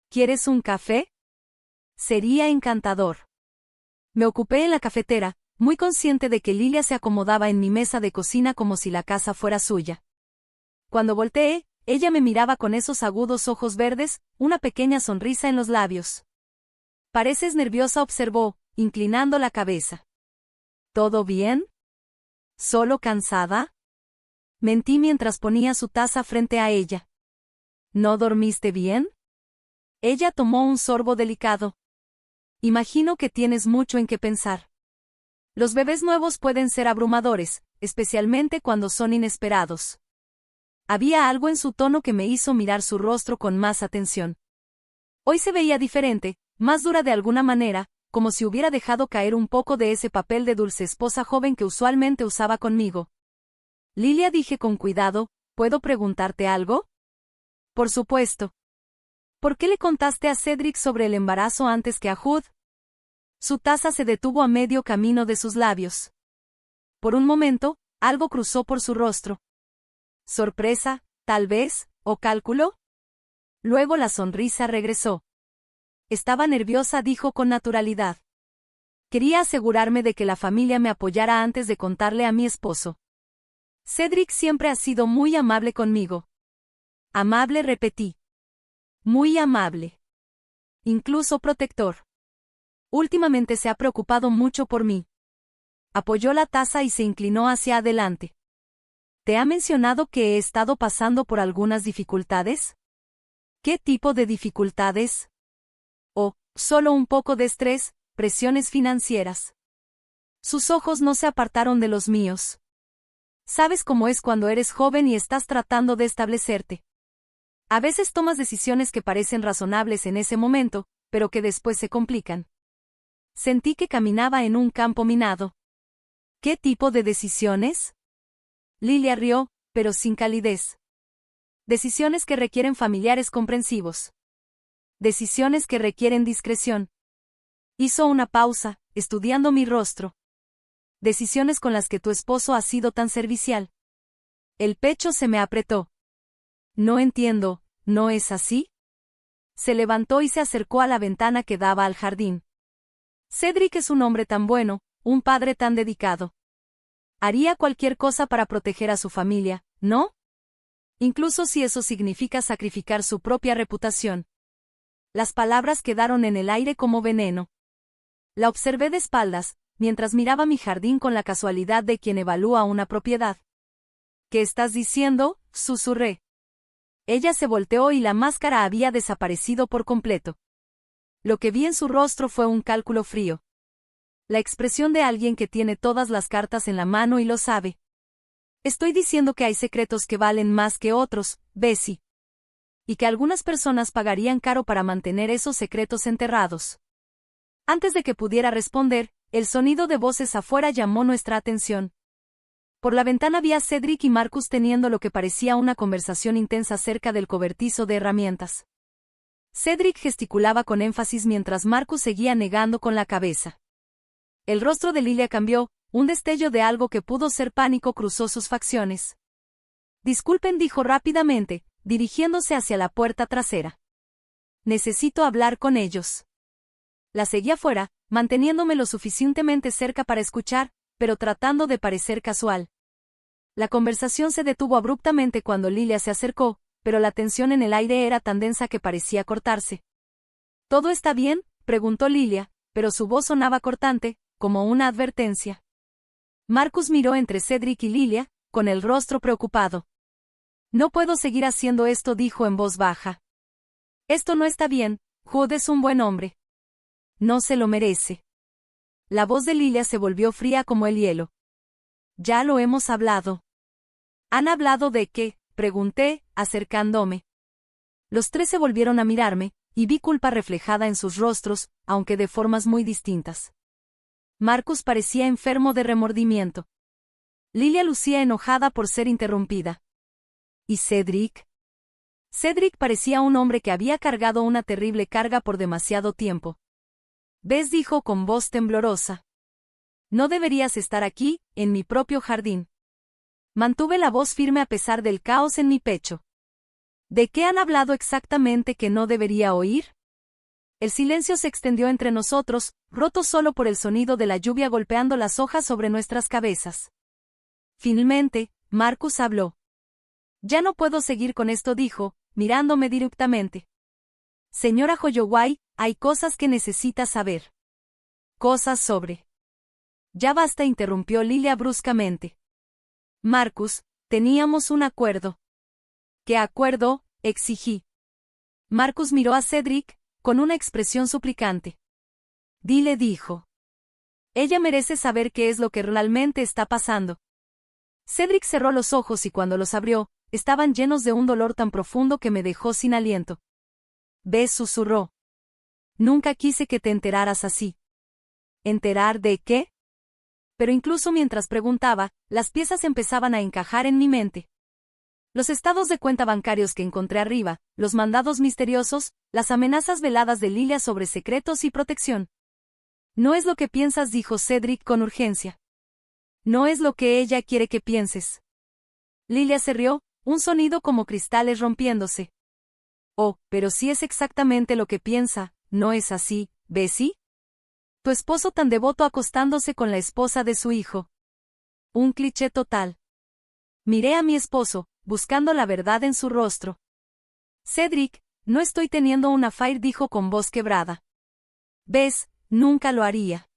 ¿Quieres un café? Sería encantador. Me ocupé en la cafetera, muy consciente de que Lilia se acomodaba en mi mesa de cocina como si la casa fuera suya. Cuando volteé, ella me miraba con esos agudos ojos verdes, una pequeña sonrisa en los labios. Pareces nerviosa, observó, inclinando la cabeza. ¿Todo bien? ¿Solo cansada? Mentí mientras ponía su taza frente a ella. ¿No dormiste bien? Ella tomó un sorbo delicado. Imagino que tienes mucho en qué pensar. Los bebés nuevos pueden ser abrumadores, especialmente cuando son inesperados. Había algo en su tono que me hizo mirar su rostro con más atención. Hoy se veía diferente, más dura de alguna manera, como si hubiera dejado caer un poco de ese papel de dulce esposa joven que usualmente usaba conmigo. Lilia, dije con cuidado, ¿puedo preguntarte algo? Por supuesto. ¿Por qué le contaste a Cedric sobre el embarazo antes que a Hood? Su taza se detuvo a medio camino de sus labios. Por un momento, algo cruzó por su rostro. ¿Sorpresa, tal vez, o cálculo? Luego la sonrisa regresó. Estaba nerviosa, dijo con naturalidad. Quería asegurarme de que la familia me apoyara antes de contarle a mi esposo. Cedric siempre ha sido muy amable conmigo. Amable, repetí. Muy amable. Incluso protector. Últimamente se ha preocupado mucho por mí. Apoyó la taza y se inclinó hacia adelante. ¿Te ha mencionado que he estado pasando por algunas dificultades? ¿Qué tipo de dificultades? Oh, solo un poco de estrés, presiones financieras. Sus ojos no se apartaron de los míos. Sabes cómo es cuando eres joven y estás tratando de establecerte. A veces tomas decisiones que parecen razonables en ese momento, pero que después se complican. Sentí que caminaba en un campo minado. ¿Qué tipo de decisiones? Lilia rió, pero sin calidez. Decisiones que requieren familiares comprensivos. Decisiones que requieren discreción. Hizo una pausa, estudiando mi rostro. Decisiones con las que tu esposo ha sido tan servicial. El pecho se me apretó. No entiendo, ¿no es así? Se levantó y se acercó a la ventana que daba al jardín. Cedric es un hombre tan bueno, un padre tan dedicado. Haría cualquier cosa para proteger a su familia, ¿no? Incluso si eso significa sacrificar su propia reputación. Las palabras quedaron en el aire como veneno. La observé de espaldas, mientras miraba mi jardín con la casualidad de quien evalúa una propiedad. ¿Qué estás diciendo?, susurré. Ella se volteó y la máscara había desaparecido por completo. Lo que vi en su rostro fue un cálculo frío. La expresión de alguien que tiene todas las cartas en la mano y lo sabe. Estoy diciendo que hay secretos que valen más que otros, Bessie. Y que algunas personas pagarían caro para mantener esos secretos enterrados. Antes de que pudiera responder, el sonido de voces afuera llamó nuestra atención. Por la ventana vi a Cedric y Marcus teniendo lo que parecía una conversación intensa cerca del cobertizo de herramientas. Cedric gesticulaba con énfasis mientras Marcus seguía negando con la cabeza. El rostro de Lilia cambió, un destello de algo que pudo ser pánico cruzó sus facciones. Disculpen, dijo rápidamente, dirigiéndose hacia la puerta trasera. Necesito hablar con ellos. La seguí afuera, manteniéndome lo suficientemente cerca para escuchar, pero tratando de parecer casual. La conversación se detuvo abruptamente cuando Lilia se acercó, pero la tensión en el aire era tan densa que parecía cortarse. ¿Todo está bien?, preguntó Lilia, pero su voz sonaba cortante, como una advertencia. Marcus miró entre Cedric y Lilia, con el rostro preocupado. No puedo seguir haciendo esto, dijo en voz baja. Esto no está bien, Hood es un buen hombre. No se lo merece. La voz de Lilia se volvió fría como el hielo. Ya lo hemos hablado. ¿Han hablado de qué?, pregunté, acercándome. Los tres se volvieron a mirarme, y vi culpa reflejada en sus rostros, aunque de formas muy distintas. Marcus parecía enfermo de remordimiento. Lilia lucía enojada por ser interrumpida. ¿Y Cedric? Cedric parecía un hombre que había cargado una terrible carga por demasiado tiempo. ¿Ves?, dijo con voz temblorosa. No deberías estar aquí, en mi propio jardín. Mantuve la voz firme a pesar del caos en mi pecho. ¿De qué han hablado exactamente que no debería oír? El silencio se extendió entre nosotros, roto solo por el sonido de la lluvia golpeando las hojas sobre nuestras cabezas. Finalmente, Marcus habló. Ya no puedo seguir con esto, dijo, mirándome directamente. Señora Holloway, hay cosas que necesita saber. Cosas sobre. Ya basta, interrumpió Lilia bruscamente. Marcus, teníamos un acuerdo. ¿Qué acuerdo?, exigí. Marcus miró a Cedric, con una expresión suplicante. Dile, dijo. Ella merece saber qué es lo que realmente está pasando. Cedric cerró los ojos y cuando los abrió, estaban llenos de un dolor tan profundo que me dejó sin aliento. «¿Ves?», susurró. «Nunca quise que te enteraras así». ¿Enterar de qué? Pero incluso mientras preguntaba, las piezas empezaban a encajar en mi mente. Los estados de cuenta bancarios que encontré arriba, los mandados misteriosos, las amenazas veladas de Lilia sobre secretos y protección. No es lo que piensas, dijo Cedric con urgencia. No es lo que ella quiere que pienses. Lilia se rió, un sonido como cristales rompiéndose. Oh, pero sí es exactamente lo que piensa, ¿no es así, Bessie? Tu esposo tan devoto acostándose con la esposa de su hijo. Un cliché total. Miré a mi esposo, buscando la verdad en su rostro. Cedric, no estoy teniendo un affair, dijo con voz quebrada. ¿Ves? Nunca lo haría.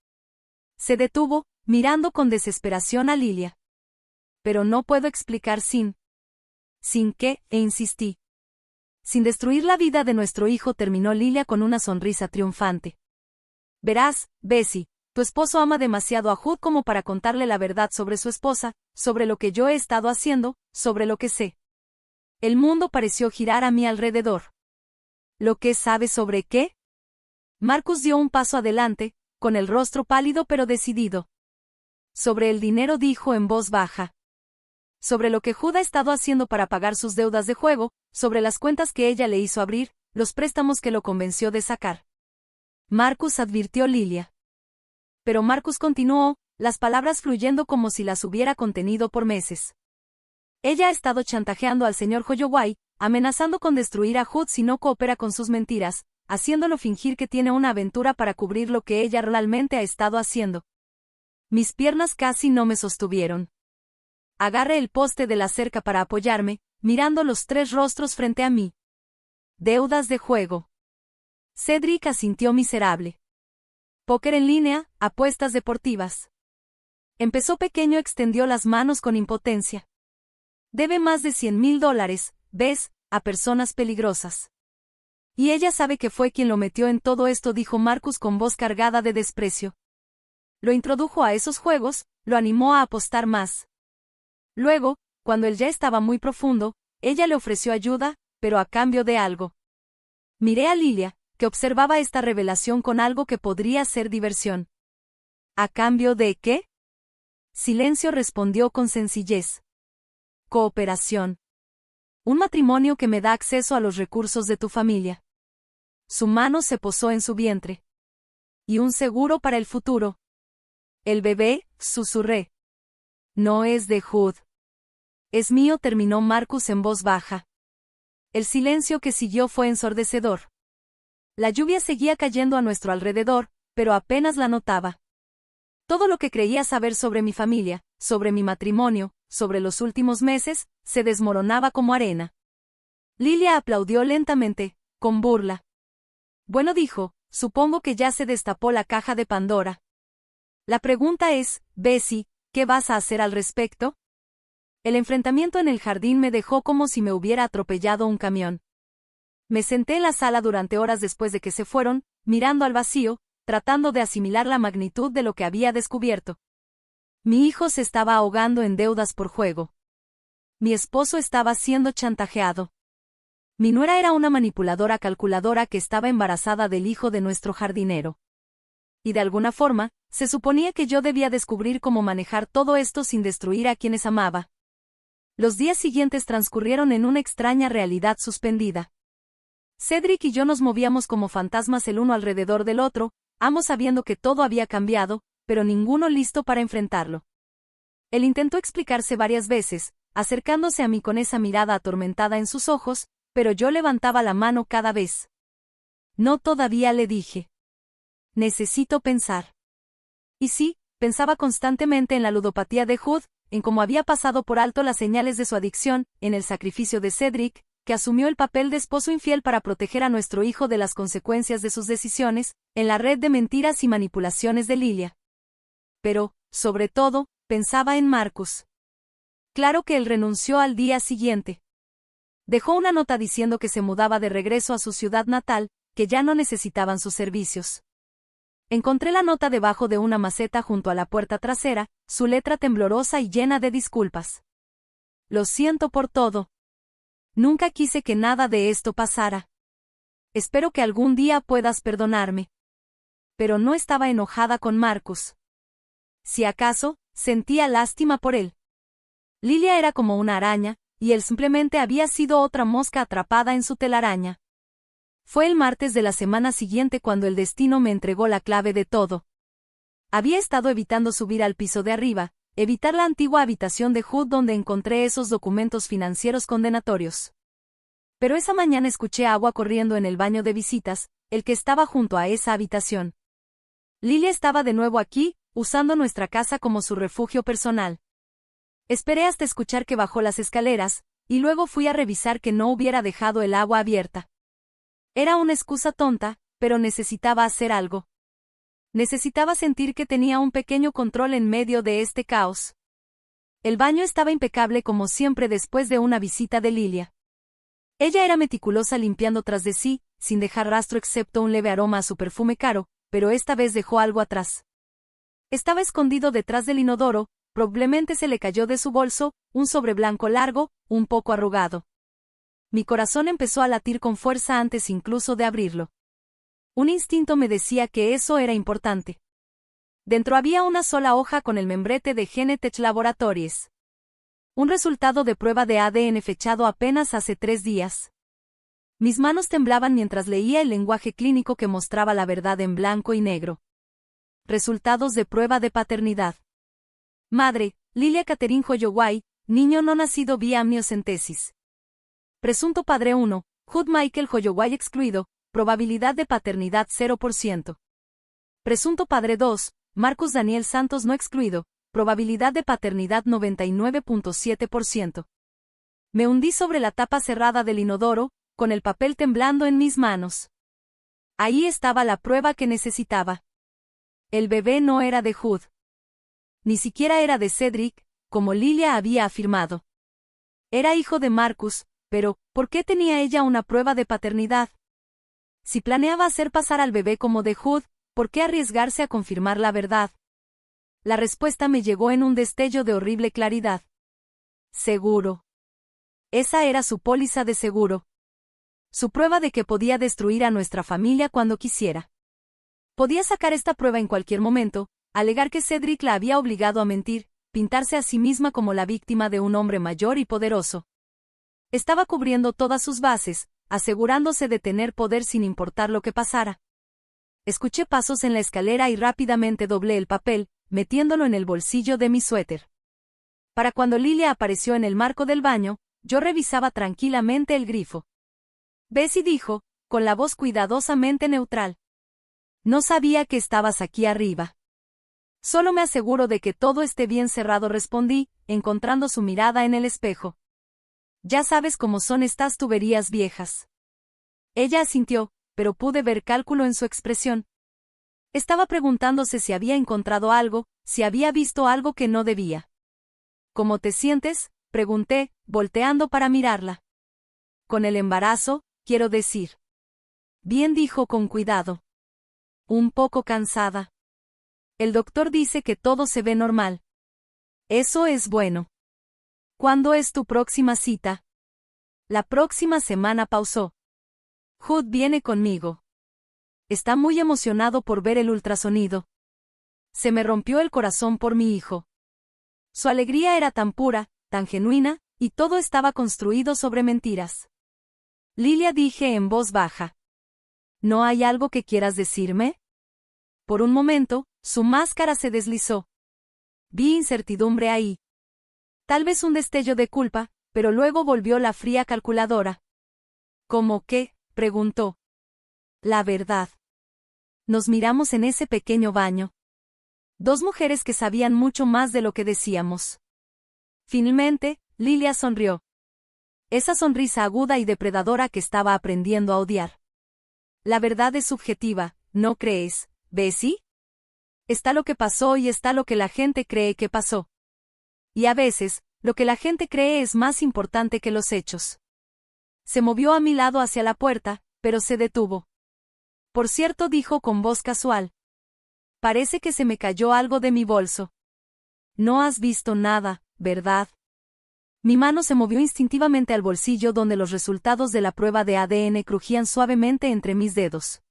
Se detuvo, mirando con desesperación a Lilia. Pero no puedo explicar sin. ¿Sin qué?, e insistí. Sin destruir la vida de nuestro hijo, terminó Lilia con una sonrisa triunfante. Verás, Bessie, tu esposo ama demasiado a Hood como para contarle la verdad sobre su esposa, sobre lo que yo he estado haciendo, sobre lo que sé. El mundo pareció girar a mi alrededor. ¿Lo que sabes sobre qué? Marcus dio un paso adelante, con el rostro pálido pero decidido. Sobre el dinero, dijo en voz baja. Sobre lo que Hood ha estado haciendo para pagar sus deudas de juego, sobre las cuentas que ella le hizo abrir, los préstamos que lo convenció de sacar. Marcus, advirtió Lilia. Pero Marcus continuó, las palabras fluyendo como si las hubiera contenido por meses. Ella ha estado chantajeando al señor Holloway, amenazando con destruir a Hood si no coopera con sus mentiras, haciéndolo fingir que tiene una aventura para cubrir lo que ella realmente ha estado haciendo. Mis piernas casi no me sostuvieron. Agarré el poste de la cerca para apoyarme, mirando los tres rostros frente a mí. Deudas de juego. Cedric asintió miserable. Póker en línea, apuestas deportivas. Empezó pequeño, extendió las manos con impotencia. Debe más de $100,000, ¿ves?, a personas peligrosas. Y ella sabe que fue quien lo metió en todo esto, dijo Marcus con voz cargada de desprecio. Lo introdujo a esos juegos, lo animó a apostar más. Luego, cuando él ya estaba muy profundo, ella le ofreció ayuda, pero a cambio de algo. Miré a Lilia, que observaba esta revelación con algo que podría ser diversión. ¿A cambio de qué? Silencio, respondió con sencillez. Cooperación. Un matrimonio que me da acceso a los recursos de tu familia. Su mano se posó en su vientre. Y un seguro para el futuro. El bebé, susurré. No es de Hood. Es mío, terminó Marcus en voz baja. El silencio que siguió fue ensordecedor. La lluvia seguía cayendo a nuestro alrededor, pero apenas la notaba. Todo lo que creía saber sobre mi familia, sobre mi matrimonio, sobre los últimos meses, se desmoronaba como arena. Lilia aplaudió lentamente, con burla. Bueno, dijo, supongo que ya se destapó la caja de Pandora. La pregunta es, Bessie, ¿qué vas a hacer al respecto? El enfrentamiento en el jardín me dejó como si me hubiera atropellado un camión. Me senté en la sala durante horas después de que se fueron, mirando al vacío, tratando de asimilar la magnitud de lo que había descubierto. Mi hijo se estaba ahogando en deudas por juego. Mi esposo estaba siendo chantajeado. Mi nuera era una manipuladora calculadora que estaba embarazada del hijo de nuestro jardinero. Y de alguna forma, se suponía que yo debía descubrir cómo manejar todo esto sin destruir a quienes amaba. Los días siguientes transcurrieron en una extraña realidad suspendida. Cedric y yo nos movíamos como fantasmas el uno alrededor del otro, ambos sabiendo que todo había cambiado, pero ninguno listo para enfrentarlo. Él intentó explicarse varias veces, acercándose a mí con esa mirada atormentada en sus ojos, pero yo levantaba la mano cada vez. No todavía, le dije. Necesito pensar. Y sí, pensaba constantemente en la ludopatía de Hood, en cómo había pasado por alto las señales de su adicción, en el sacrificio de Cedric, que asumió el papel de esposo infiel para proteger a nuestro hijo de las consecuencias de sus decisiones, en la red de mentiras y manipulaciones de Lilia. Pero, sobre todo, pensaba en Marcus. Claro que él renunció al día siguiente. Dejó una nota diciendo que se mudaba de regreso a su ciudad natal, que ya no necesitaban sus servicios. Encontré la nota debajo de una maceta junto a la puerta trasera, su letra temblorosa y llena de disculpas. Lo siento por todo. Nunca quise que nada de esto pasara. Espero que algún día puedas perdonarme. Pero no estaba enojada con Marcus. Si acaso, sentía lástima por él. Lilia era como una araña, y él simplemente había sido otra mosca atrapada en su telaraña. Fue el martes de la semana siguiente cuando el destino me entregó la clave de todo. Había estado evitando subir al piso de arriba, evitar la antigua habitación de Hood donde encontré esos documentos financieros condenatorios. Pero esa mañana escuché agua corriendo en el baño de visitas, el que estaba junto a esa habitación. Lilia estaba de nuevo aquí, usando nuestra casa como su refugio personal. Esperé hasta escuchar que bajó las escaleras, y luego fui a revisar que no hubiera dejado el agua abierta. Era una excusa tonta, pero necesitaba hacer algo. Necesitaba sentir que tenía un pequeño control en medio de este caos. El baño estaba impecable como siempre después de una visita de Lilia. Ella era meticulosa limpiando tras de sí, sin dejar rastro excepto un leve aroma a su perfume caro, pero esta vez dejó algo atrás. Estaba escondido detrás del inodoro, probablemente se le cayó de su bolso, un sobre blanco largo, un poco arrugado. Mi corazón empezó a latir con fuerza antes incluso de abrirlo. Un instinto me decía que eso era importante. Dentro había una sola hoja con el membrete de Genetech Laboratories. Un resultado de prueba de ADN fechado apenas hace 3 días. Mis manos temblaban mientras leía el lenguaje clínico que mostraba la verdad en blanco y negro. Resultados de prueba de paternidad. Madre, Lilia Catherine Holloway, niño no nacido vía amniocentesis. Presunto padre 1, Hood Michael Holloway excluido, probabilidad de paternidad 0%. Presunto padre 2, Marcus Daniel Santos no excluido, probabilidad de paternidad 99.7%. Me hundí sobre la tapa cerrada del inodoro, con el papel temblando en mis manos. Ahí estaba la prueba que necesitaba. El bebé no era de Hood. Ni siquiera era de Cedric, como Lilia había afirmado. Era hijo de Marcus, pero, ¿por qué tenía ella una prueba de paternidad? Si planeaba hacer pasar al bebé como de Hood, ¿por qué arriesgarse a confirmar la verdad? La respuesta me llegó en un destello de horrible claridad. Seguro. Esa era su póliza de seguro. Su prueba de que podía destruir a nuestra familia cuando quisiera. Podía sacar esta prueba en cualquier momento, alegar que Cedric la había obligado a mentir, pintarse a sí misma como la víctima de un hombre mayor y poderoso. Estaba cubriendo todas sus bases, asegurándose de tener poder sin importar lo que pasara. Escuché pasos en la escalera y rápidamente doblé el papel, metiéndolo en el bolsillo de mi suéter. Para cuando Lilia apareció en el marco del baño, yo revisaba tranquilamente el grifo. Bessie dijo, con la voz cuidadosamente neutral. No sabía que estabas aquí arriba. Solo me aseguro de que todo esté bien cerrado, respondí, encontrando su mirada en el espejo. Ya sabes cómo son estas tuberías viejas. Ella asintió, pero pude ver cálculo en su expresión. Estaba preguntándose si había encontrado algo, si había visto algo que no debía. ¿Cómo te sientes? Pregunté, volteando para mirarla. Con el embarazo, quiero decir. Bien, dijo con cuidado. Un poco cansada. El doctor dice que todo se ve normal. Eso es bueno. ¿Cuándo es tu próxima cita? La próxima semana, pausó. Hood viene conmigo. Está muy emocionado por ver el ultrasonido. Se me rompió el corazón por mi hijo. Su alegría era tan pura, tan genuina, y todo estaba construido sobre mentiras. Lilia, dije en voz baja. ¿No hay algo que quieras decirme? Por un momento, su máscara se deslizó. Vi incertidumbre ahí. Tal vez un destello de culpa, pero luego volvió la fría calculadora. ¿Cómo qué?, preguntó. La verdad. Nos miramos en ese pequeño baño. Dos mujeres que sabían mucho más de lo que decíamos. Finalmente, Lilia sonrió. Esa sonrisa aguda y depredadora que estaba aprendiendo a odiar. La verdad es subjetiva, ¿no crees, Bessie? Está lo que pasó y está lo que la gente cree que pasó. Y a veces, lo que la gente cree es más importante que los hechos. Se movió a mi lado hacia la puerta, pero se detuvo. Por cierto, dijo con voz casual. Parece que se me cayó algo de mi bolso. No has visto nada, ¿verdad? Mi mano se movió instintivamente al bolsillo donde los resultados de la prueba de ADN crujían suavemente entre mis dedos.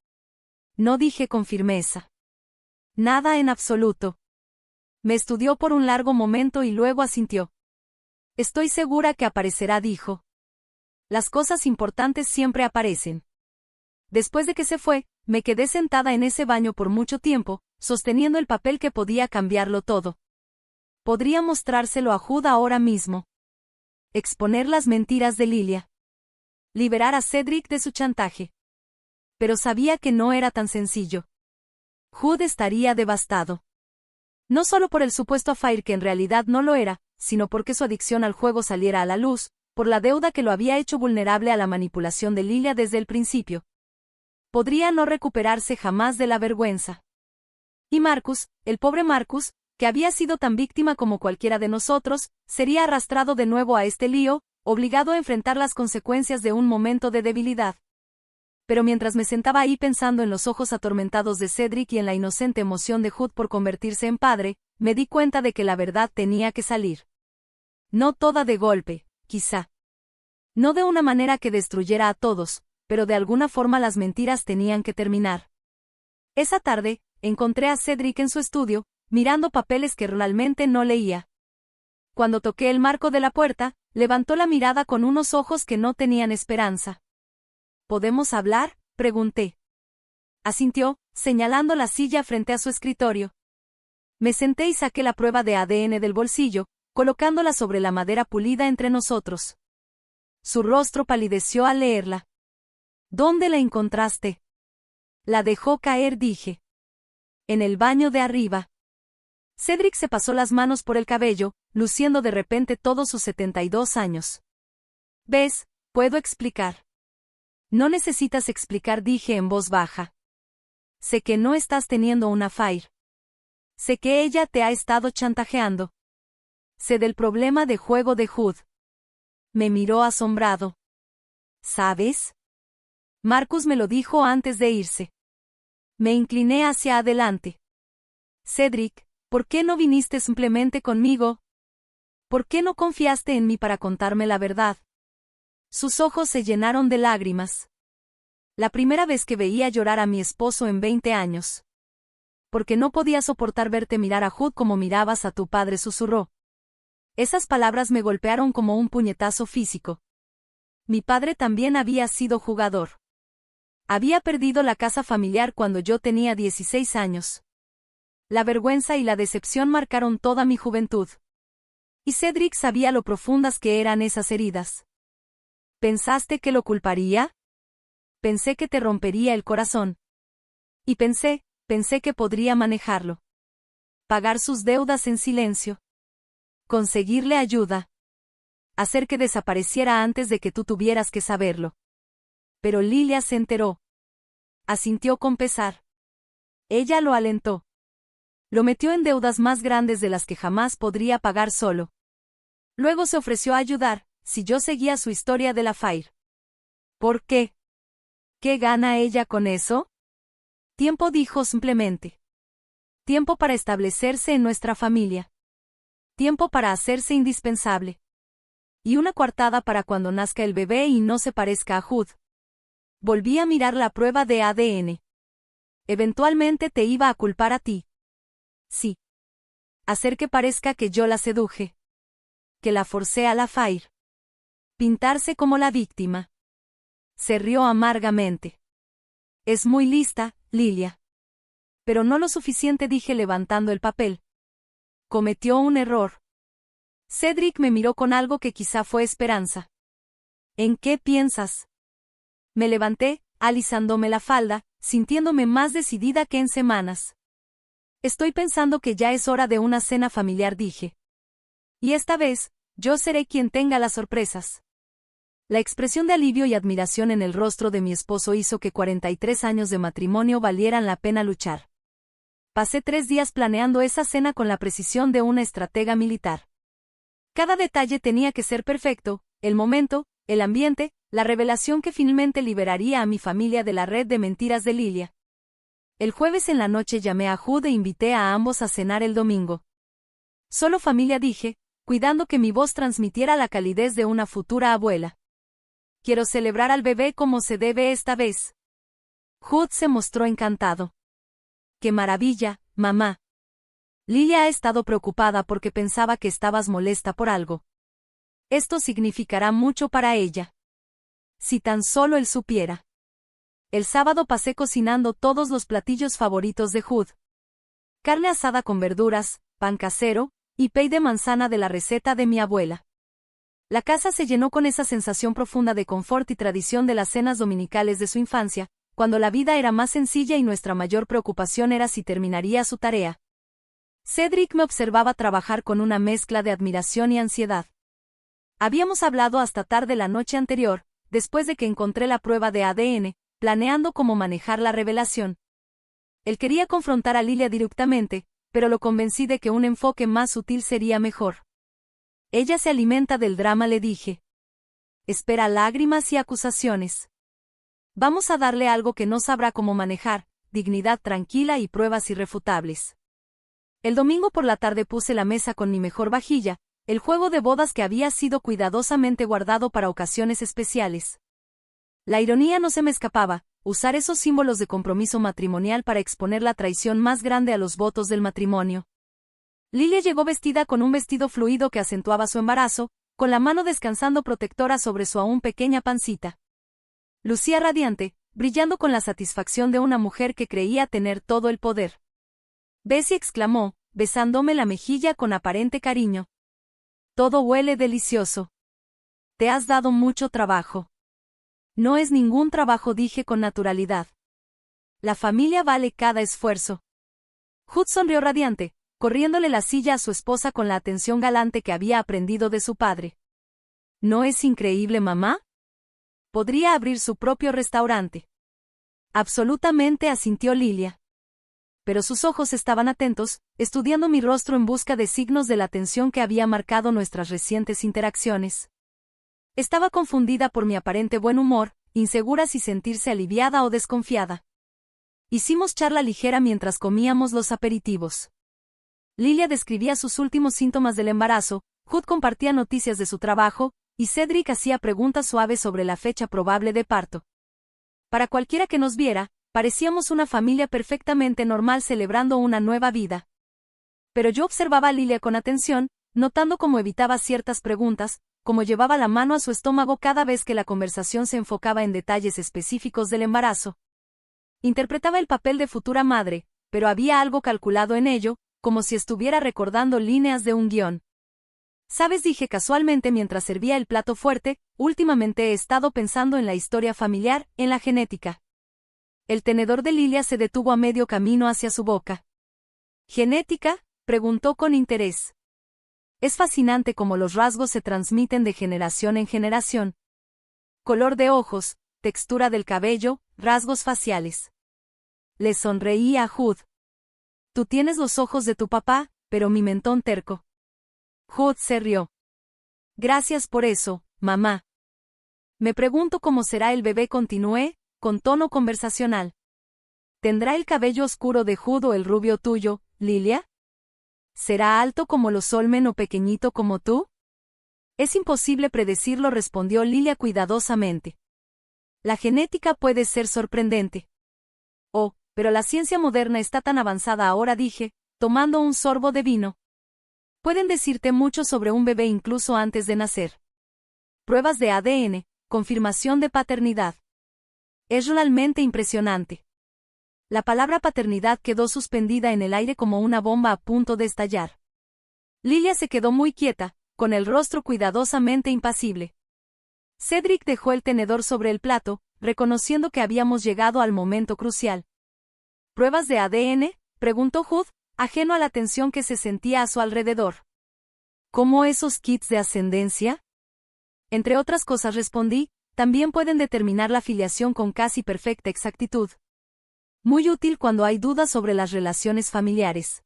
No, dije con firmeza. Nada en absoluto. Me estudió por un largo momento y luego asintió. Estoy segura que aparecerá, dijo. Las cosas importantes siempre aparecen. Después de que se fue, me quedé sentada en ese baño por mucho tiempo, sosteniendo el papel que podía cambiarlo todo. Podría mostrárselo a Hood ahora mismo. Exponer las mentiras de Lilia. Liberar a Cedric de su chantaje. Pero sabía que no era tan sencillo. Hood estaría devastado. No solo por el supuesto affair que en realidad no lo era, sino porque su adicción al juego saliera a la luz, por la deuda que lo había hecho vulnerable a la manipulación de Lilia desde el principio. Podría no recuperarse jamás de la vergüenza. Y Marcus, el pobre Marcus, que había sido tan víctima como cualquiera de nosotros, sería arrastrado de nuevo a este lío, obligado a enfrentar las consecuencias de un momento de debilidad. Pero mientras me sentaba ahí pensando en los ojos atormentados de Cedric y en la inocente emoción de Hood por convertirse en padre, me di cuenta de que la verdad tenía que salir. No toda de golpe, quizá. No de una manera que destruyera a todos, pero de alguna forma las mentiras tenían que terminar. Esa tarde, encontré a Cedric en su estudio, mirando papeles que realmente no leía. Cuando toqué el marco de la puerta, levantó la mirada con unos ojos que no tenían esperanza. ¿Podemos hablar?, pregunté. Asintió, señalando la silla frente a su escritorio. Me senté y saqué la prueba de ADN del bolsillo, colocándola sobre la madera pulida entre nosotros. Su rostro palideció al leerla. ¿Dónde la encontraste? La dejó caer, dije. En el baño de arriba. Cedric se pasó las manos por el cabello, luciendo de repente todos sus 72 años. ¿Ves? Puedo explicar. No necesitas explicar, dije en voz baja. Sé que no estás teniendo un affair. Sé que ella te ha estado chantajeando. Sé del problema de juego de Hood. Me miró asombrado. ¿Sabes? Marcus me lo dijo antes de irse. Me incliné hacia adelante. Cedric, ¿por qué no viniste simplemente conmigo? ¿Por qué no confiaste en mí para contarme la verdad? Sus ojos se llenaron de lágrimas. La primera vez que veía llorar a mi esposo en 20 años. Porque no podía soportar verte mirar a Hood como mirabas a tu padre, susurró. Esas palabras me golpearon como un puñetazo físico. Mi padre también había sido jugador. Había perdido la casa familiar cuando yo tenía 16 años. La vergüenza y la decepción marcaron toda mi juventud. Y Cedric sabía lo profundas que eran esas heridas. ¿Pensaste que lo culparía? Pensé que te rompería el corazón. Y pensé que podría manejarlo. Pagar sus deudas en silencio. Conseguirle ayuda. Hacer que desapareciera antes de que tú tuvieras que saberlo. Pero Lilia se enteró. Asintió con pesar. Ella lo alentó. Lo metió en deudas más grandes de las que jamás podría pagar solo. Luego se ofreció a ayudar, si yo seguía su historia de la Fire. ¿Por qué? ¿Qué gana ella con eso? Tiempo, dijo simplemente. Tiempo para establecerse en nuestra familia. Tiempo para hacerse indispensable. Y una coartada para cuando nazca el bebé y no se parezca a Hood. Volví a mirar la prueba de ADN. Eventualmente te iba a culpar a ti. Sí. Hacer que parezca que yo la seduje. Que la forcé a la Fire. Pintarse como la víctima. Se rió amargamente. Es muy lista, Lilia. Pero no lo suficiente, dije levantando el papel. Cometió un error. Cedric me miró con algo que quizá fue esperanza. ¿En qué piensas? Me levanté, alisándome la falda, sintiéndome más decidida que en semanas. Estoy pensando que ya es hora de una cena familiar, dije. Y esta vez, yo seré quien tenga las sorpresas. La expresión de alivio y admiración en el rostro de mi esposo hizo que 43 años de matrimonio valieran la pena luchar. Pasé 3 días planeando esa cena con la precisión de una estratega militar. Cada detalle tenía que ser perfecto, el momento, el ambiente, la revelación que finalmente liberaría a mi familia de la red de mentiras de Lilia. El jueves en la noche llamé a Hood e invité a ambos a cenar el domingo. Solo familia, dije, cuidando que mi voz transmitiera la calidez de una futura abuela. Quiero celebrar al bebé como se debe esta vez. Hood se mostró encantado. ¡Qué maravilla, mamá! Lilia ha estado preocupada porque pensaba que estabas molesta por algo. Esto significará mucho para ella. Si tan solo él supiera. El sábado pasé cocinando todos los platillos favoritos de Hood. Carne asada con verduras, pan casero, y pay de manzana de la receta de mi abuela. La casa se llenó con esa sensación profunda de confort y tradición de las cenas dominicales de su infancia, cuando la vida era más sencilla y nuestra mayor preocupación era si terminaría su tarea. Cedric me observaba trabajar con una mezcla de admiración y ansiedad. Habíamos hablado hasta tarde la noche anterior, después de que encontré la prueba de ADN, planeando cómo manejar la revelación. Él quería confrontar a Lilia directamente, pero lo convencí de que un enfoque más sutil sería mejor. Ella se alimenta del drama, le dije. Espera lágrimas y acusaciones. Vamos a darle algo que no sabrá cómo manejar, dignidad tranquila y pruebas irrefutables. El domingo por la tarde puse la mesa con mi mejor vajilla, el juego de bodas que había sido cuidadosamente guardado para ocasiones especiales. La ironía no se me escapaba, usar esos símbolos de compromiso matrimonial para exponer la traición más grande a los votos del matrimonio. Lilia llegó vestida con un vestido fluido que acentuaba su embarazo, con la mano descansando protectora sobre su aún pequeña pancita. Lucía radiante, brillando con la satisfacción de una mujer que creía tener todo el poder. Bessie exclamó, besándome la mejilla con aparente cariño. Todo huele delicioso. Te has dado mucho trabajo. No es ningún trabajo, dije con naturalidad. La familia vale cada esfuerzo. Hood sonrió radiante, corriéndole la silla a su esposa con la atención galante que había aprendido de su padre. ¿No es increíble, mamá? Podría abrir su propio restaurante. Absolutamente, asintió Lilia. Pero sus ojos estaban atentos, estudiando mi rostro en busca de signos de la tensión que había marcado nuestras recientes interacciones. Estaba confundida por mi aparente buen humor, insegura si sentirse aliviada o desconfiada. Hicimos charla ligera mientras comíamos los aperitivos. Lilia describía sus últimos síntomas del embarazo, Hood compartía noticias de su trabajo, y Cedric hacía preguntas suaves sobre la fecha probable de parto. Para cualquiera que nos viera, parecíamos una familia perfectamente normal celebrando una nueva vida. Pero yo observaba a Lilia con atención, notando cómo evitaba ciertas preguntas, cómo llevaba la mano a su estómago cada vez que la conversación se enfocaba en detalles específicos del embarazo. Interpretaba el papel de futura madre, pero había algo calculado en ello, como si estuviera recordando líneas de un guión. ¿Sabes?, dije casualmente mientras servía el plato fuerte, últimamente he estado pensando en la historia familiar, en la genética. El tenedor de Lilia se detuvo a medio camino hacia su boca. ¿Genética?, preguntó con interés. Es fascinante cómo los rasgos se transmiten de generación en generación. Color de ojos, textura del cabello, rasgos faciales. Le sonreí a Hood. Tú tienes los ojos de tu papá, pero mi mentón terco. Hood se rió. Gracias por eso, mamá. Me pregunto cómo será el bebé, continué, con tono conversacional. ¿Tendrá el cabello oscuro de Hood o el rubio tuyo, Lilia? ¿Será alto como los Olmen o pequeñito como tú? Es imposible predecirlo, respondió Lilia cuidadosamente. La genética puede ser sorprendente. Oh, pero la ciencia moderna está tan avanzada ahora, dije, tomando un sorbo de vino. Pueden decirte mucho sobre un bebé incluso antes de nacer. Pruebas de ADN, confirmación de paternidad. Es realmente impresionante. La palabra paternidad quedó suspendida en el aire como una bomba a punto de estallar. Lilia se quedó muy quieta, con el rostro cuidadosamente impasible. Cedric dejó el tenedor sobre el plato, reconociendo que habíamos llegado al momento crucial. ¿Pruebas de ADN?, preguntó Hood, ajeno a la tensión que se sentía a su alrededor. ¿Cómo esos kits de ascendencia? Entre otras cosas, respondí, también pueden determinar la filiación con casi perfecta exactitud. Muy útil cuando hay dudas sobre las relaciones familiares.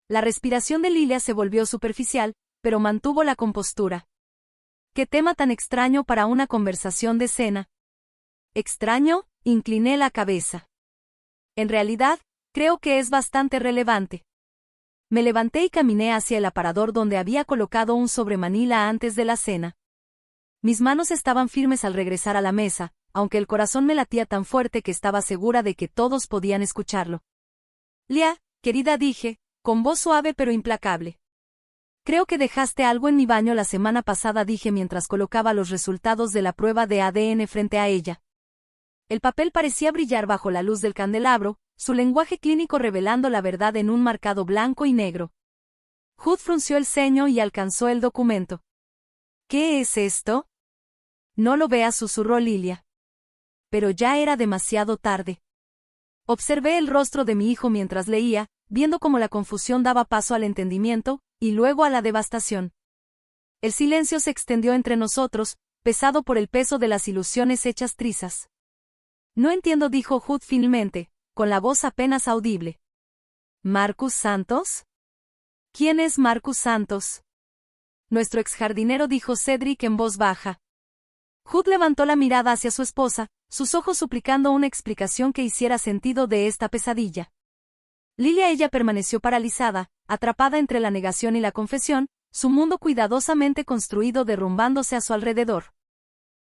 La respiración de Lilia se volvió superficial, pero mantuvo la compostura. ¿Qué tema tan extraño para una conversación de cena? ¿Extraño? Incliné la cabeza. En realidad, creo que es bastante relevante. Me levanté y caminé hacia el aparador donde había colocado un sobremanila antes de la cena. Mis manos estaban firmes al regresar a la mesa, aunque el corazón me latía tan fuerte que estaba segura de que todos podían escucharlo. Lia, querida, dije, con voz suave pero implacable. Creo que dejaste algo en mi baño la semana pasada, dije mientras colocaba los resultados de la prueba de ADN frente a ella. El papel parecía brillar bajo la luz del candelabro, su lenguaje clínico revelando la verdad en un marcado blanco y negro. Hood frunció el ceño y alcanzó el documento. ¿Qué es esto? No lo veas, susurró Lilia. Pero ya era demasiado tarde. Observé el rostro de mi hijo mientras leía, viendo cómo la confusión daba paso al entendimiento, y luego a la devastación. El silencio se extendió entre nosotros, pesado por el peso de las ilusiones hechas trizas. No entiendo, dijo Hood finalmente, con la voz apenas audible. ¿Marcus Santos? ¿Quién es Marcus Santos? Nuestro exjardinero, dijo Cedric en voz baja. Hood levantó la mirada hacia su esposa, sus ojos suplicando una explicación que hiciera sentido de esta pesadilla. Ella permaneció paralizada, atrapada entre la negación y la confesión, su mundo cuidadosamente construido derrumbándose a su alrededor.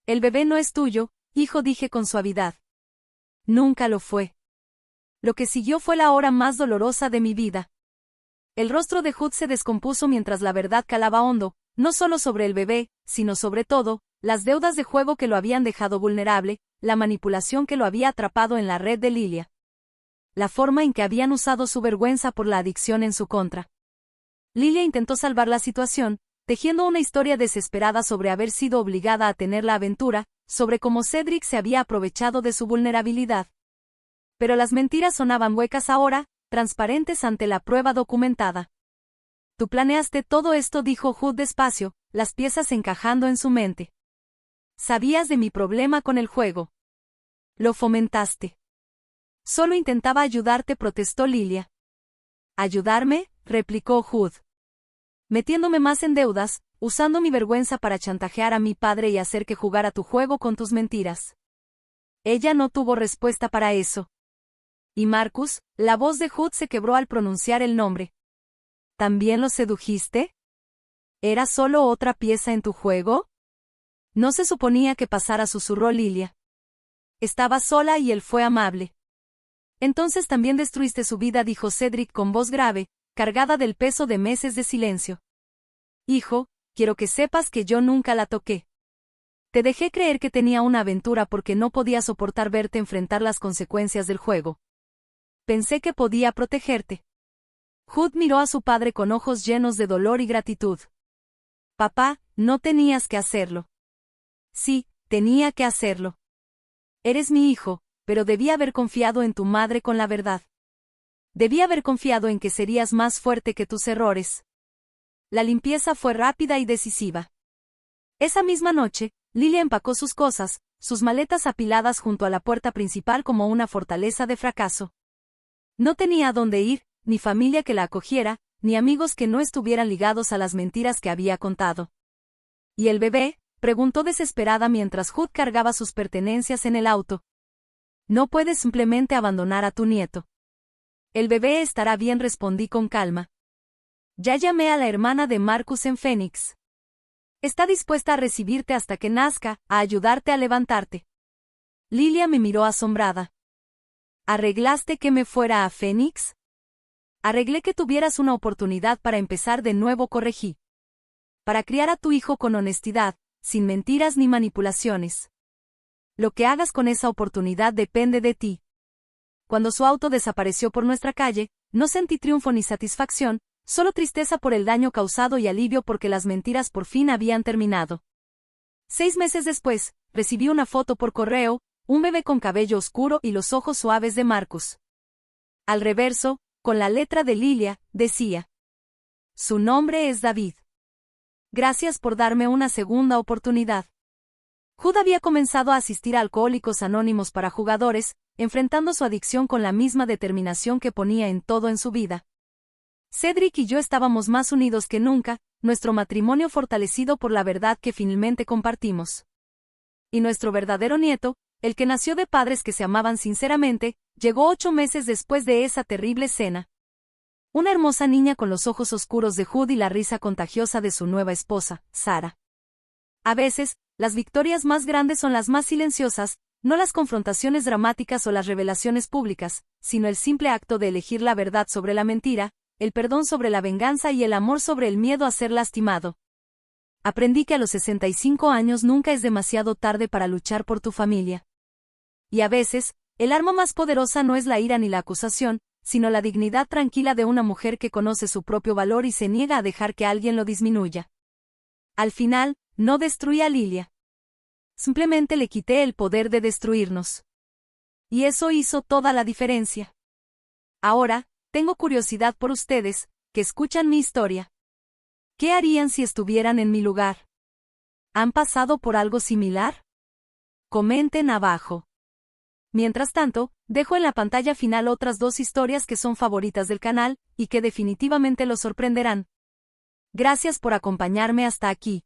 El bebé no es tuyo, hijo, dije con suavidad. Nunca lo fue. Lo que siguió fue la hora más dolorosa de mi vida. El rostro de Hood se descompuso mientras la verdad calaba hondo, no solo sobre el bebé, sino sobre todo, las deudas de juego que lo habían dejado vulnerable, la manipulación que lo había atrapado en la red de Lilia. La forma en que habían usado su vergüenza por la adicción en su contra. Lilia intentó salvar la situación, tejiendo una historia desesperada sobre haber sido obligada a tener la aventura, sobre cómo Cedric se había aprovechado de su vulnerabilidad. Pero las mentiras sonaban huecas ahora, transparentes ante la prueba documentada. Tú planeaste todo esto, dijo Hood despacio, las piezas encajando en su mente. Sabías de mi problema con el juego. Lo fomentaste. Solo intentaba ayudarte, protestó Lilia. ¿Ayudarme?, replicó Hood. Metiéndome más en deudas, usando mi vergüenza para chantajear a mi padre y hacer que jugara tu juego con tus mentiras. Ella no tuvo respuesta para eso. ¿Y Marcus? La voz de Hood se quebró al pronunciar el nombre. ¿También lo sedujiste? ¿Era solo otra pieza en tu juego? No se suponía que pasara, susurró Lilia. Estaba sola y él fue amable. Entonces también destruiste su vida, dijo Cedric con voz grave, cargada del peso de meses de silencio. Hijo, quiero que sepas que yo nunca la toqué. Te dejé creer que tenía una aventura porque no podía soportar verte enfrentar las consecuencias del juego. Pensé que podía protegerte. Hood miró a su padre con ojos llenos de dolor y gratitud. Papá, no tenías que hacerlo. Sí, tenía que hacerlo. Eres mi hijo, pero debía haber confiado en tu madre con la verdad. Debía haber confiado en que serías más fuerte que tus errores. La limpieza fue rápida y decisiva. Esa misma noche, Lilia empacó sus cosas, sus maletas apiladas junto a la puerta principal como una fortaleza de fracaso. No tenía a dónde ir, ni familia que la acogiera, ni amigos que no estuvieran ligados a las mentiras que había contado. ¿Y el bebé?, preguntó desesperada mientras Hood cargaba sus pertenencias en el auto. No puedes simplemente abandonar a tu nieto. El bebé estará bien, respondí con calma. Ya llamé a la hermana de Marcus en Phoenix. Está dispuesta a recibirte hasta que nazca, a ayudarte a levantarte. Lilia me miró asombrada. ¿Arreglaste que me fuera a Phoenix? Arreglé que tuvieras una oportunidad para empezar de nuevo, corregí. Para criar a tu hijo con honestidad, sin mentiras ni manipulaciones. Lo que hagas con esa oportunidad depende de ti. Cuando su auto desapareció por nuestra calle, no sentí triunfo ni satisfacción, solo tristeza por el daño causado y alivio porque las mentiras por fin habían terminado. 6 meses después, recibí una foto por correo, un bebé con cabello oscuro y los ojos suaves de Marcus. Al reverso, con la letra de Lilia, decía: su nombre es David. Gracias por darme una segunda oportunidad. Hood había comenzado a asistir a Alcohólicos Anónimos para jugadores, enfrentando su adicción con la misma determinación que ponía en todo en su vida. Cedric y yo estábamos más unidos que nunca, nuestro matrimonio fortalecido por la verdad que finalmente compartimos. Y nuestro verdadero nieto, el que nació de padres que se amaban sinceramente, llegó 8 meses después de esa terrible cena. Una hermosa niña con los ojos oscuros de Hood y la risa contagiosa de su nueva esposa, Sarah. A veces, las victorias más grandes son las más silenciosas, no las confrontaciones dramáticas o las revelaciones públicas, sino el simple acto de elegir la verdad sobre la mentira, el perdón sobre la venganza y el amor sobre el miedo a ser lastimado. Aprendí que a los 65 años nunca es demasiado tarde para luchar por tu familia. Y a veces, el arma más poderosa no es la ira ni la acusación, sino la dignidad tranquila de una mujer que conoce su propio valor y se niega a dejar que alguien lo disminuya. Al final, no destruí a Lilia. Simplemente le quité el poder de destruirnos. Y eso hizo toda la diferencia. Ahora, tengo curiosidad por ustedes, que escuchan mi historia. ¿Qué harían si estuvieran en mi lugar? ¿Han pasado por algo similar? Comenten abajo. Mientras tanto, dejo en la pantalla final otras 2 historias que son favoritas del canal, y que definitivamente los sorprenderán. Gracias por acompañarme hasta aquí.